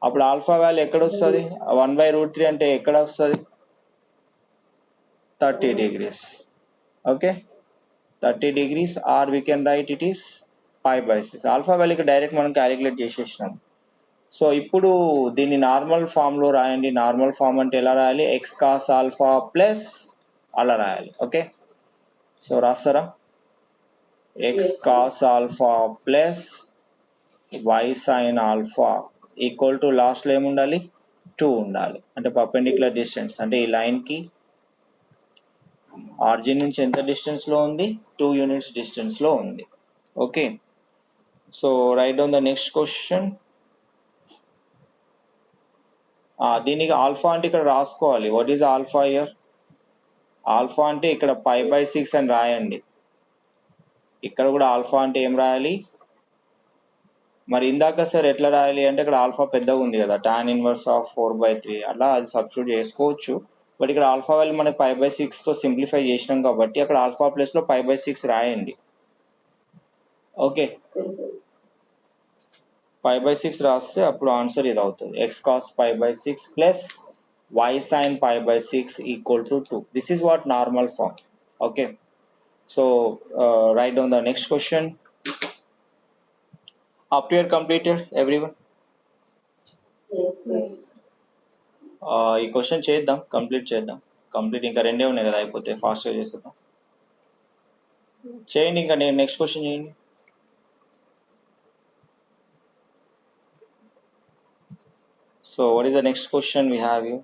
అప్పుడు ఆల్ఫా వాల్యూ ఎక్కడ వస్తుంది? 1/√3 అంటే ఎక్కడ వస్తుంది? 30 degrees. Okay, 30 degrees, or we can write it is pi by 6. Alpha వాల్యూకి డైరెక్ట్ మనం క్యాలిక్యులేట్ చేసేసినాం. సో ఇప్పుడు దీన్ని నార్మల్ ఫామ్లో రాయండి. నార్మల్ ఫామ్ అంటే ఎలా రాయాలి? ఎక్స్ కాస్ ఆల్ఫా ప్లస్ అలా రాయాలి. ఓకే, సో రాస్తారా? X cos alpha plus y sine alpha equal to లాస్ట్లో ఏముండాలి? 2 ఉండాలి. అంటే పర్పెండిక్యులర్ డిస్టెన్స్ అంటే ఈ లైన్కి ఆరిజిన్ నుంచి ఎంత డిస్టెన్స్లో ఉంది? 2 యూనిట్స్ డిస్టెన్స్లో ఉంది. Okay, so write down the next question. దీనికి ఆల్ఫా అంటే ఇక్కడ రాసుకోవాలి. What is alpha year? Alpha అంటే ఇక్కడ పై బై 6 అని రాయండి. ఇక్కడ కూడా ఆల్ఫా అంటే ఏం రాయాలి? మరి ఇందాక సార్ ఎట్లా రాయాలి అంటే ఇక్కడ ఆల్ఫా పెద్దగా ఉంది కదా, tan ఇన్వర్స్ ఆఫ్ 4/3 అలా అది సబ్స్టిట్యూట్ చేసుకోవచ్చు. బట్ ఇక్కడ ఆల్ఫా వాల్యూ మనకి పై బై 6తో సింప్లిఫై చేసినాం కాబట్టి అక్కడ ఆల్ఫా ప్లస్లో పై బై 6 రాయండి. ఓకే, పై బై 6 రాస్తే అప్పుడు ఆన్సర్ ఇది అవుతుంది. X cos pi by 6 plus y sine pi by 6 equal to 2. This is what normal form. Okay, so write down the next question. Up to here completed everyone? Yes. ఈ question చేద్దాం, complete చేద్దాం. Complete ఇంకా రెండే ఉన్నాయి కదా, అయిపోతే ఫాస్ట్గా చేసేద్దాం. చేయండి, ఇంకా నేను నెక్స్ట్ క్వశ్చన్ చేయండి. So what is the next question we have you?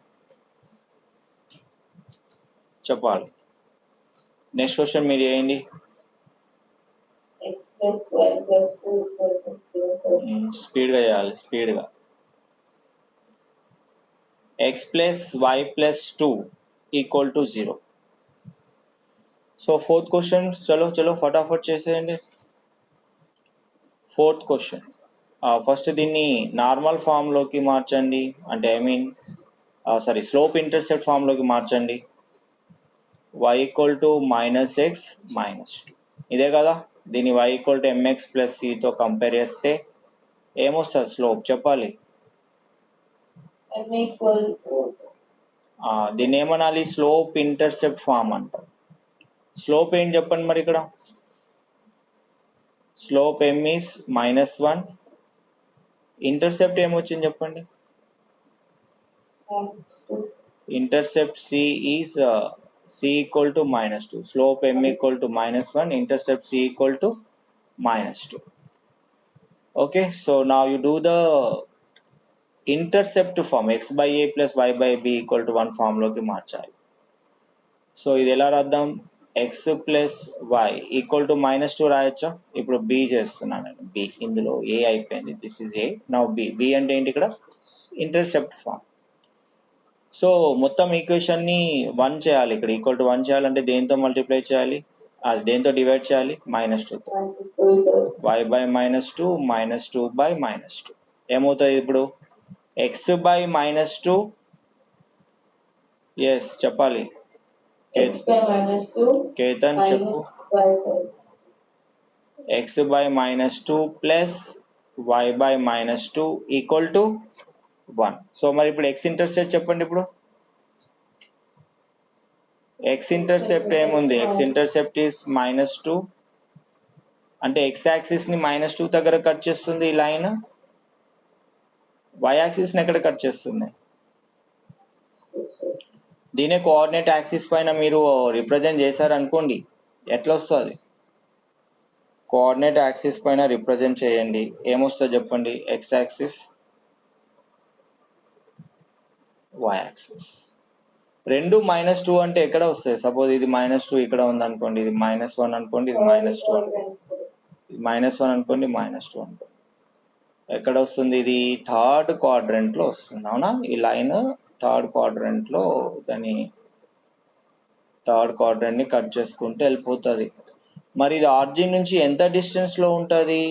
చెప్పాలి. నెక్స్ట్ క్వశ్చన్ మీరు చేయండి. X plus y plus 2 equal to 0. స్పీడ్గా చేయాలి, స్పీడ్గా. X plus y plus 2 equal to 0. So fourth question, చలో ఫటాఫట్ చేసేయండి. ఫోర్త్ క్వశ్చన్, ఫస్ట్ దీన్ని నార్మల్ ఫామ్లోకి మార్చండి. అంటే స్లోప్ ఇంటర్సెప్ట్ ఫామ్లోకి మార్చండి. y ఈక్వల్ టు -x -2 ఇదే కదా. దీన్ని y equal to mx plus cతో కంపేర్ చేస్తే ఏమొస్తుంది స్లోప్? చెప్పాలి. M equal to దీన్ని ఏమనాలి? స్లోప్ ఇంటర్సెప్ట్ ఫామ్ అంటారు. స్లోప్ ఏం చెప్పండి మరి ఇక్కడ? స్లోప్ m ఈస్ -1, ఇంటర్సెప్ట్ ఏమొచ్చింది చెప్పండి? -2. Intercept c is c equal to -2. Slope m equal to -1, intercept c equal to -2. Okay, so now you do the intercept form. x by a plus y by b equal to 1 form లోకి మార్చాలి. So ఇది ఎలా రాద్దాం? x plus y equal to -2 రాయొచ్చా? ఇప్పుడు b చేస్తున్నాను నేను. b ఇందులో a అయిపోయింది. This is a. Now b అంటే ఏంటి ఇక్కడ? Intercept form. సో మొత్తం ఈక్వేషన్ ని 1 చేయాలి. ఇక్కడ ఈక్వల్ టు 1 చేయాలంటే దేంతో మల్టిప్లై చేయాలి? అది దేంతో డివైడ్ చేయాలి? -2తో. y by -2 -2 by -2 ఏమవుతుంది ఇప్పుడు? x by -2. ఎస్ చెప్పాలి. X by -2 కేతన్ చెప్పు. x by -2 plus y by -2 equal to 1. So మరి ఇప్పుడు x ఇంటర్సెప్ట్ చెప్పండి. ఇప్పుడు x ఇంటర్సెప్ట్ ఏముంది? x ఇంటర్సెప్ట్ ఈస్ -2 అంటే x యాక్సిస్ ని -2 దగ్గర కట్ చేస్తుంది ఈ లైన్. y యాక్సిస్ ని ఎక్కడ కట్ చేస్తుంది? దీనే కోఆర్డినేట్ యాక్సిస్ పైన మీరు రిప్రజెంట్ చేశారనుకోండి, ఎట్లా వస్తుంది? కోఆర్డినేట్ యాక్సిస్ పైన రిప్రజెంట్ చేయండి, ఏమొస్తుంది చెప్పండి? x axis, y axis. రెండు -2 అంటే ఎక్కడ వస్తాయి? సపోజ్ ఇది -2 ఇక్కడ ఉంది అనుకోండి, ఇది -1 అనుకోండి, ఇది -2 అనుకోండి, ఇది -1 అనుకోండి, -2 అనుకోండి. ఎక్కడ వస్తుంది? ఇది థర్డ్ క్వాడ్రంట్ లో వస్తుంది. అవునా? ఈ లైన్ థర్డ్ క్వాడ్రంట్ లో దాని థర్డ్ క్వాడ్రంట్ ని కట్ చేసుకుంటే వెళ్ళిపోతుంది. మరి ఇది ఆరిజిన్ నుంచి ఎంత డిస్టెన్స్ లో ఉంటుంది?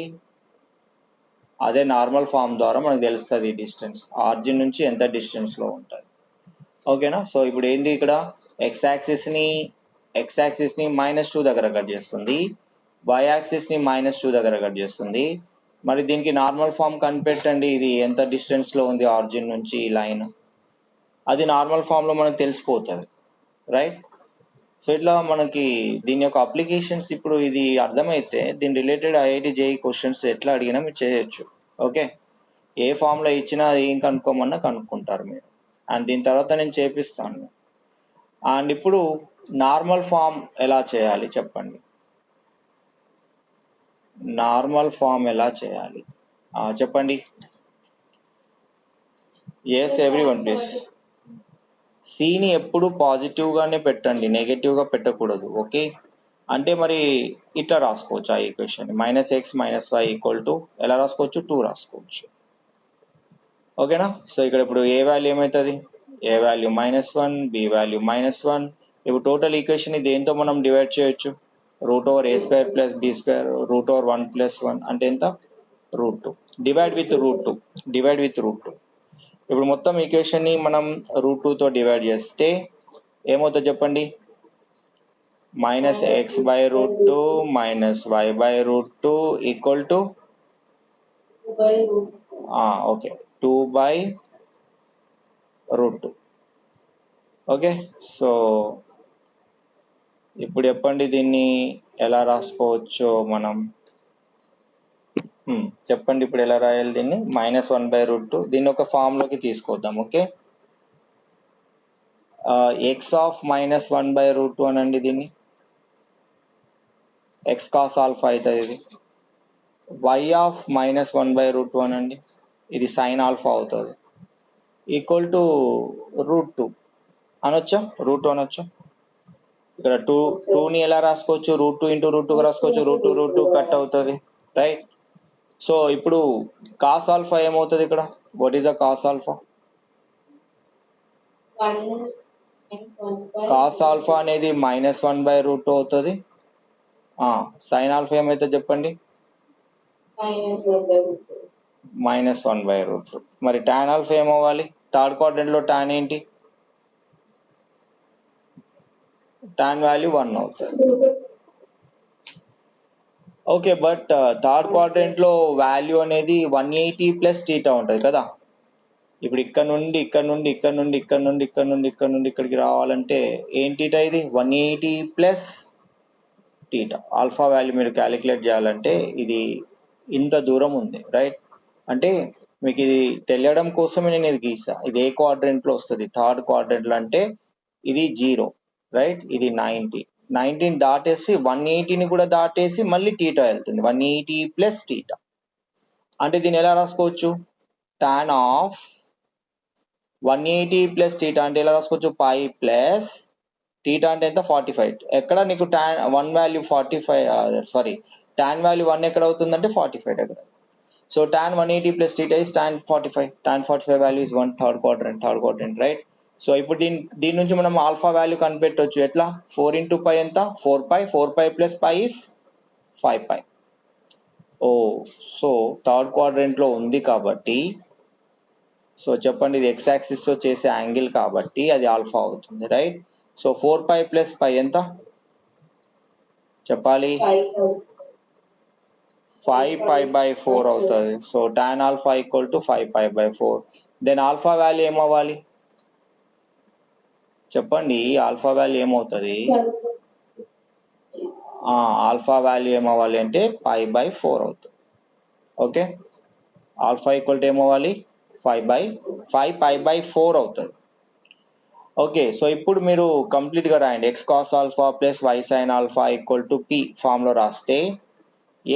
అదే నార్మల్ ఫామ్ ద్వారా మనకు తెలుస్తుంది డిస్టెన్స్. ఆరిజిన్ నుంచి ఎంత డిస్టెన్స్ లో ఉంటుంది. ఓకేనా? సో ఇప్పుడు ఏంది ఇక్కడ? x యాక్సిస్ ని -2 దగ్గర కట్ చేస్తుంది, y యాక్సిస్ ని -2 దగ్గర కట్ చేస్తుంది. మరి దీనికి నార్మల్ ఫామ్ కనిపెట్టండి. ఇది ఎంత డిస్టెన్స్ లో ఉంది ఆరిజిన్ నుంచి ఈ లైన్? అది నార్మల్ ఫామ్ లో మనకు తెలిసిపోతుంది, రైట్? సో ఇట్లా మనకి దీని యొక్క అప్లికేషన్స్ ఇప్పుడు ఇది అర్థమైతే దీని రిలేటెడ్ ఐఐటి జేఈ క్వశ్చన్స్ ఎట్లా అడిగినా మీరు చేయొచ్చు. ఓకే, ఏ ఫామ్లో ఇచ్చినా అది ఏం కనుక్కోమన్నా కనుక్కుంటారు మీరు. అండ్ దీని తర్వాత నేను చేపిస్తాను. అండ్ ఇప్పుడు నార్మల్ ఫామ్ ఎలా చేయాలి చెప్పండి. నార్మల్ ఫామ్ ఎలా చేయాలి చెప్పండి. Yes everyone please. సిని ఎప్పుడు పాజిటివ్గానే పెట్టండి, నెగటివ్గా పెట్టకూడదు. ఓకే, అంటే మరి ఇట్లా రాసుకోవచ్చు ఆ ఈక్వేషన్ -x - y = ఎలా రాసుకోవచ్చు, 2 రాసుకోవచ్చు. ఓకేనా. సో ఇక్కడ ఇప్పుడు ఏ వాల్యూ ఏమవుతుంది, ఏ వాల్యూ -1, బి వాల్యూ -1. ఇప్పుడు టోటల్ ఈక్వేషన్ దేంతో మనం డివైడ్ చేయొచ్చు, √a² + b² √1 + 1 అంటే ఎంత, √2. Divide with √2, divide with √2. ఇప్పుడు మొత్తం ఈక్వేషన్ ని మనం √2తో డివైడ్ చేస్తే ఏమవుతుంది చెప్పండి, -x/√2 - y/√2 = okay 2/√2. Okay, so ఇప్పుడు చెప్పండి దీన్ని ఎలా రాసుకోవచ్చో మనం. చెప్పండి ఇప్పుడు ఎలా రాయాలి దీన్ని, -1/√2. దీన్ని ఒక ఫామ్లోకి తీసుకొద్దాం. ఓకే, x ఆఫ్ -1/√2 అనండి, దీన్ని x cos ఆల్ఫా అవుతుంది. ఇది y ఆఫ్ -1/√2 అనండి, ఇది sin ఆల్ఫా అవుతుంది. = √2 అనొచ్చా, √2 అనొచ్చా. ఇక్కడ 2ని ఎలా రాసుకోవచ్చు, √2 × √2 రాసుకోవచ్చు. √2 కట్ అవుతుంది, రైట్. సో ఇప్పుడు కాస్ ఆల్ఫా ఏమవుతుంది ఇక్కడ, what is the cos alpha. Cos alpha అనేది -1/√2 అవుతుంది. సైన్ ఆల్ఫా ఏమవుతుంది చెప్పండి, -1/√2. మరి టాన్ ఆల్ఫా ఏమవ్వాలి, థర్డ్ క్వాడ్రంట్లో టాన్ ఏంటి, టాన్ వాల్యూ 1 అవుతుంది. ఓకే, బట్ థర్డ్ క్వాడ్రంట్లో వాల్యూ అనేది 180 + θ ఉంటుంది కదా. ఇప్పుడు ఇక్కడ నుండి ఇక్కడ నుండి ఇక్కడ నుండి ఇక్కడ నుండి ఇక్కడ నుండి ఇక్కడ నుండి ఇక్కడికి రావాలంటే ఏంటి ఇది, 180 + θ. ఆల్ఫా వాల్యూ మీరు క్యాలిక్యులేట్ చేయాలంటే ఇది ఇంత దూరం ఉంది, రైట్. అంటే మీకు ఇది తెలియడం కోసమే నేను ఇది గీసా. ఇది ఏ క్వాడ్రంట్లో వస్తుంది, థర్డ్ క్వాడ్రంట్లో అంటే ఇది 0, రైట్. ఇది 90 దాటేసి 180ని కూడా దాటేసి మళ్ళీ θ వెళ్తుంది, 180 + θ. అంటే దీన్ని ఎలా రాసుకోవచ్చు, టాన్ ఆఫ్ 180 + θ అంటే ఎలా రాసుకోవచ్చు, π + θ అంటే ఎంత, 45. ఎక్కడ నీకు tan 1 value 45, sorry tan value 1 ఎక్కడ అవుతుంది అంటే 45 దగ్గర. So tan 180 + θ is tan 45. tan 45 value is 1 third quadrant, right. So ఇప్పుడు దీని నుంచి మనం ఆల్ఫా వాల్యూ కనిపెట్టవచ్చు ఎట్లా, 4 × π ఎంత, 4π. 4π + π is 5π. సో థర్డ్ క్వాడ్రంట్లో ఉంది కాబట్టి, సో చెప్పండి ఇది x యాక్సిస్ తో చేసే యాంగిల్ కాబట్టి అది ఆల్ఫా అవుతుంది, రైట్. సో 4π + π ఎంత చెప్పాలి, 5π/4 అవుతుంది. So tan alpha = 5π/4. Then alpha value ఏమవ్వాలి చెప్పండి, ఆల్ఫా వాల్యూ ఏమవుతుంది, ఆల్ఫా వాల్యూ ఏమవ్వాలి అంటే π/4 అవుతుంది. ఓకే, ఆల్ఫా = ఏమవ్వాలి 5π/4 అవుతుంది. ఓకే, సో ఇప్పుడు మీరు కంప్లీట్గా రాయండి, x cos alpha + y sin alpha = p ఫామ్లో రాస్తే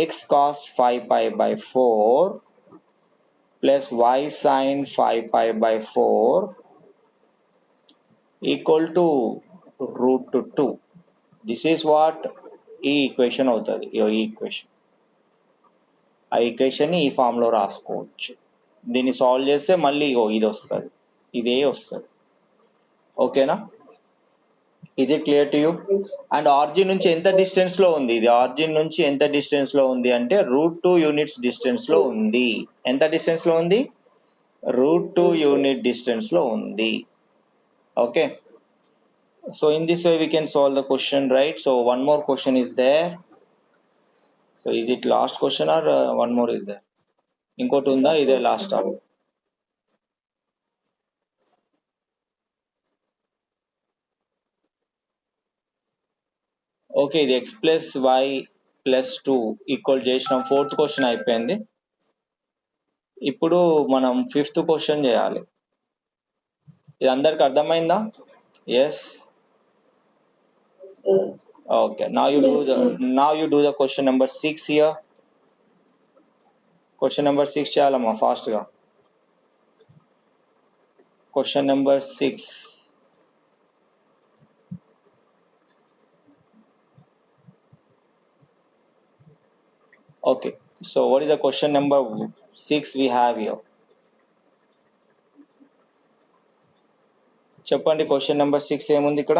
x cos 5π/4 + y sin 5π/4 = √2. This is what ఈ ఈక్వేషన్ అవుతుంది. ఈ ఈక్వేషన్, ఆ ఈక్వేషన్ని ఈ ఫామ్లో రాసుకోవచ్చు. దీన్ని సాల్వ్ చేస్తే మళ్ళీ ఇది వస్తుంది, ఇదే వస్తుంది. ఓకేనా, is it clear to you. And origin నుంచి ఎంత డిస్టెన్స్ లో ఉంది, ఇది ఆరిజిన్ నుంచి ఎంత డిస్టెన్స్ లో ఉంది అంటే √2 యూనిట్స్ డిస్టెన్స్ లో ఉంది. ఎంత డిస్టెన్స్ లో ఉంది, √2 యూనిట్ డిస్టెన్స్ లో ఉంది. Okay, so in this way we can solve the question, right. So one more question is there. So is it last question or one more is there, ఇంకోటి ఉందా, ఇదే లాస్ట్. ఓకే, ఇది x plus y plus 2 equal చేసినాం. 4th question అయిపోయింది. ఇప్పుడు మనం 5th క్వశ్చన్ చేయాలి. ఇది అందరికి అర్థమైందా? Yes. sir. Okay, now you do the question number 6 here. Question number 6 చేయాలమ్మా ఫాస్ట్ గా. Question number 6. Okay, so what is the question number 6 we have here? చెప్పండి, క్వశ్చన్ నెంబర్ 6 ఏముంది ఇక్కడ?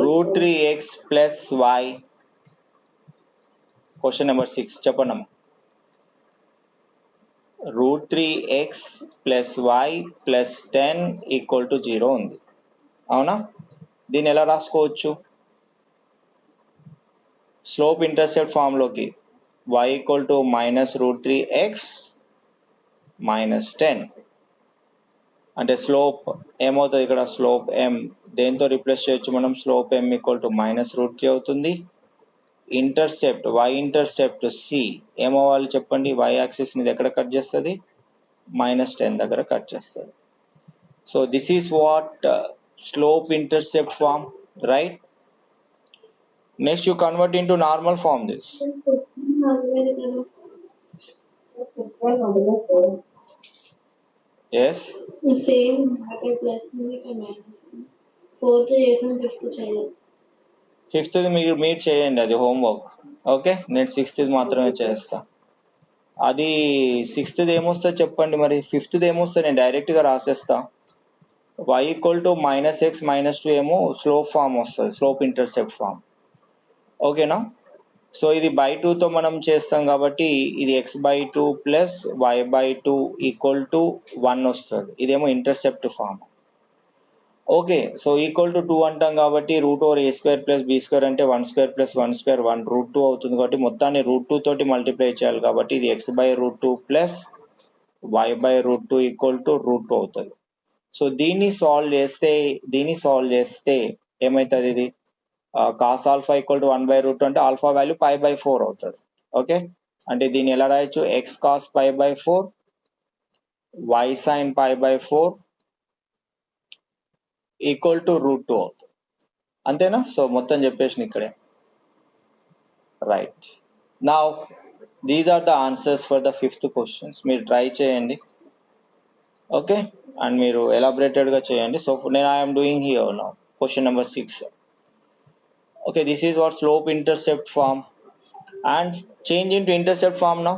√3x plus y. Question number 6 చెప్పండి అమ్మా. √3x plus y plus 10 equal to 0 ఉంది, అవునా? దీన్ని ఎలా రాసుకోవచ్చు? స్లోప్ ఇంటర్సెప్ట్ ఫామ్లోకి y equal to minus √3x minus 10 అంటే స్లోప్ ఏమవుతుంది ఇక్కడ? స్లోప్ m దేంతో రిప్లేస్ చేయొచ్చు మనం? Slope m equal to minus √3 అవుతుంది. ఇంటర్సెప్ట్ y ఇంటర్సెప్ట్ c ఏమవ్వాలి చెప్పండి? y యాక్సిస్ ని ఎక్కడ కట్ చేస్తుంది? మైనస్ 10 దగ్గర కట్ చేస్తుంది. So this is what slope intercept form, right? Next you convert into normal form this. Yes, same bracket plus ఇక్కడ minus 4th చేసాం 5th చేయలేదు. 5th మీరు చేయండి, అది హోంవర్క్. ఓకే, నేను 6th మాత్రమే చేస్తా. అది 6th ఏమొస్తుంది చెప్పండి మరి? 5th ఏమొస్తుంది? నేను డైరెక్ట్గా రాసేస్తా. y equal to minus X minus 2 ఏమో స్లోప్ ఫామ్ వస్తుంది, స్లోప్ ఇంటర్సెప్ట్ ఫామ్. ఓకేనా? సో ఇది బై 2తో మనం చేస్తాం కాబట్టి ఇది x/2 plus y/2 equal to 1 వస్తుంది. ఇదేమో intercept form. Okay, so equal to 2 అంటాం కాబట్టి √a² ప్లస్ b² అంటే 1² ప్లస్ 1² 1√2 అవుతుంది. కాబట్టి మొత్తాన్ని √2 తోటి మల్టిప్లై చేయాలి. కాబట్టి ఇది x/√2 plus y/√2 equal to √2 అవుతుంది. సో దీన్ని సాల్వ్ చేస్తే ఏమవుతుంది? ఇది కాస్ ఆల్ఫా ఈక్వల్ టు 1/√2 అంటే ఆల్ఫా వాల్యూ π/4 అవుతుంది. ఓకే, అంటే దీన్ని ఎలా రాయొచ్చు? x cos π/4 y sin π/4 equal to √2 అవుతుంది. అంతేనా? సో మొత్తం చెప్పేసిన ఇక్కడే. Right, now these are the answers for the 5th questions. మీరు ట్రై చేయండి. ఓకే, అండ్ మీరు ఎలాబరేటెడ్గా చేయండి. సో నేను I'm doing here now question number 6. Okay, this is what slope intercept form, and change into intercept form now.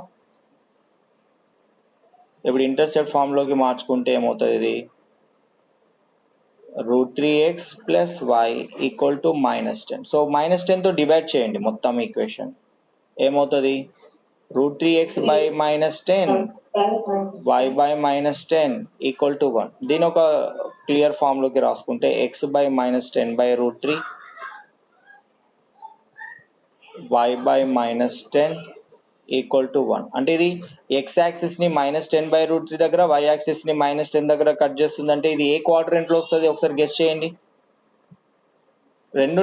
ఇప్పుడు intercept form లోకి మార్చుకుంటే ఏమవుతుంది? ఇది √3x plus y equal to minus 10. So minus 10 తో డివైడ్ చేయండి మొత్తం equation. ఏమవుతుంది? √3x by minus 10 y by minus 10 equal to 1. దీని ఒక క్లియర్ ఫామ్ లోకి రాసుకుంటే x by minus 10 by √3 y by minus 10 equal to 1. అంటే ఇది x యాక్సిస్ ని మైనస్ 10/√3 దగ్గర, y యాక్సిస్ ని మైనస్ 10 దగ్గర కట్ చేస్తుంది. అంటే ఇది ఏ క్వాడ్రంట్ లో వస్తుంది? ఒకసారి గెస్ చేయండి. రెండు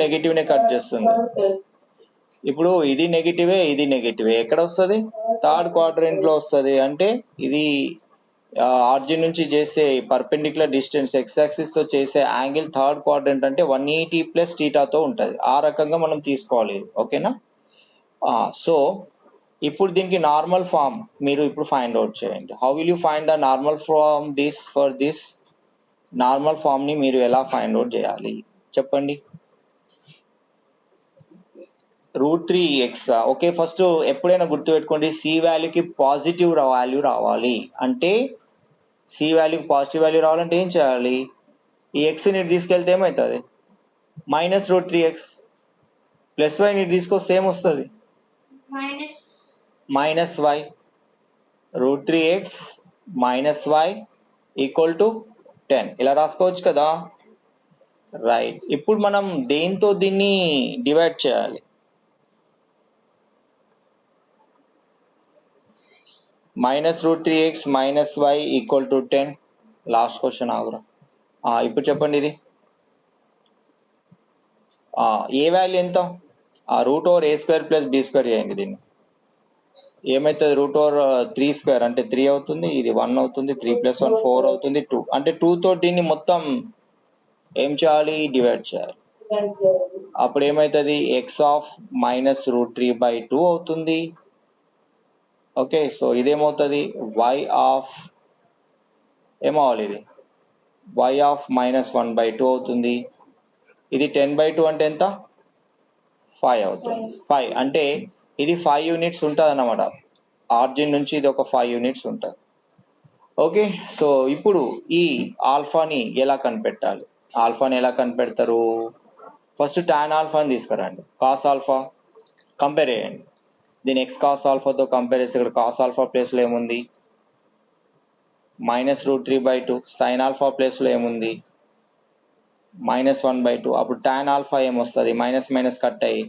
నెగిటివ్ నే కట్ చేస్తుంది. ఇప్పుడు ఇది నెగిటివే, ఇది నెగిటివే. ఎక్కడ వస్తుంది? థర్డ్ క్వాడ్రంట్ లో వస్తుంది. అంటే ఇది ఆర్జిన్ నుంచి చేసే పర్పెండిక్యులర్ డిస్టెన్స్ x యాక్సిస్ తో చేసే యాంగిల్ థర్డ్ క్వాడ్రంట్ అంటే 180 ప్లస్ θతో ఉంటుంది. ఆ రకంగా మనం తీసుకోవాలి. ఓకేనా? సో ఇప్పుడు దీనికి నార్మల్ ఫామ్ మీరు ఇప్పుడు ఫైండ్ అవుట్ చేయండి. How will you find the normal form for this? Normal form ని మీరు ఎలా ఫైండ్ అవుట్ చేయాలి చెప్పండి? √3x. ఓకే, ఫస్ట్ ఎప్పుడైనా గుర్తుపెట్టుకోండి, సి వాల్యూకి పాజిటివ్ వాల్యూ రావాలి. అంటే సి వాల్యూకి పాజిటివ్ వాల్యూ రావాలంటే ఏం చేయాలి? ఈ ఎక్స్ ని తీసుకెళ్తే ఏమవుతుంది? మైనస్ √3x ప్లస్ y ని తీసుకొస్తే ఏమొస్తుంది? Minus y. √3x minus y equal to 10 ఇలా రాసుకోవచ్చు కదా? రైట్, ఇప్పుడు మనం దేంతో దీన్ని డివైడ్ చేయాలి? Minus √3x minus y equal to 10. Last question ఆగురా. ఇప్పుడు చెప్పండి, ఇది ఏ వాల్యూ ఎంత, root over a square plus b square చేయండి. దీన్ని ఏమవుతుంది, రూట్ ఓవర్ 3 స్క్వేర్ అంటే 3 అవుతుంది, ఇది 1 అవుతుంది, 3 + 1 4 అవుతుంది, 2 అంటే 2 తో దీన్ని మొత్తం ఏం చేయాలి, డివైడ్ చేయాలి. అప్పుడు ఏమవుతుంది, ఎక్స్ ఆఫ్ -√3/2 అవుతుంది. ఓకే, సో ఇదేమవుతుంది, వై ఆఫ్ ఏమవ్వాలి, ఇది y ఆఫ్ -1/2 అవుతుంది. ఇది 10/2 అంటే ఎంత, 5 అవుతుంది. 5 అంటే ఇది 5 యూనిట్స్ ఉంటుంది అన్నమాట. ఆర్జిన్ నుంచి ఇది ఒక 5 యూనిట్స్ ఉంటుంది. ఓకే, సో ఇప్పుడు ఈ ఆల్ఫాని ఎలా కనిపెట్టాలి, ఆల్ఫాని ఎలా కనిపెడతారు, ఫస్ట్ టాన్ ఆల్ఫాని తీసుకురండి, కాస్ ఆల్ఫా కంపేర్ చేయండి. దీని ఎక్స్ కాస్ ఆల్ఫాతో కంపేర్ చేస్తే ఇక్కడ కాస్ ఆల్ఫా ప్లేస్లో ఏముంది, -√3/2, సైన్ ఆల్ఫా ప్లేస్లో ఏముంది, -1/2. అప్పుడు టాన్ ఆల్ఫా ఏమొస్తుంది, మైనస్ కట్ అయ్యి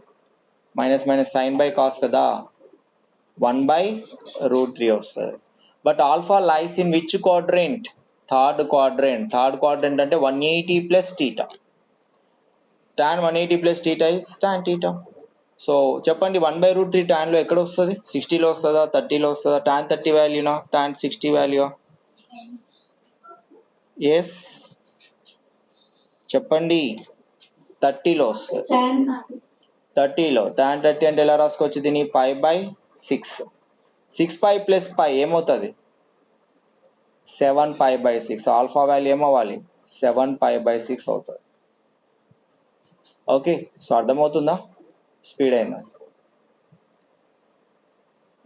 సైన్ బై కాస్ కదా, 1/√3 వస్తుంది. But alpha lies in which quadrant, third quadrant అంటే 180 + θ. tan 180 + θ is tan θ. సో చెప్పండి, 1/√3 tan లో ఎక్కడ వస్తుంది, 60లో వస్తుందా, 30లో వస్తుందా, tan 30 వాల్యూనా, tan 60 వాల్యూ? ఎస్ చెప్పండి, 30లో వస్తుంది. 30లో tan 30 అంటే ఎలా రాసుకోవచ్చు, దీన్ని π/6, 6π + π ఏమవుతుంది, 7π/6. ఆల్ఫా వాల్యూ ఏమవ్వాలి, 7π/6 అవుతుంది. ఓకే, సో అర్థమవుతుందా, స్పీడ్ అయిందా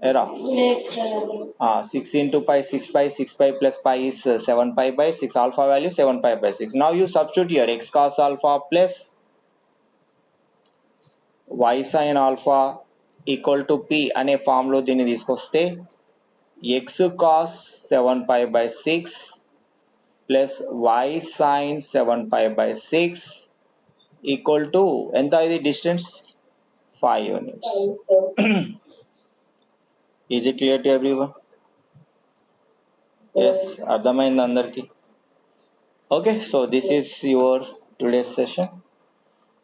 ఎరా, 6 × π 6π, 6π + π is 7π/6. alpha value 7π/6. Now you substitute here x cos alpha plus y sin alpha equal to p అనే ఫామ్ లో దీన్ని తీసుకొస్తే x cos 7π/6 plus y sin 7π/6 equal to ఎంత, ఇది distance 5 units. Is it clear to everyone? Yes, అర్థమైంది అందరికి. Okay, so this is your today's session.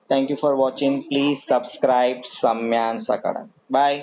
Thank you for watching. Please subscribe Samyan's Academy. Bye.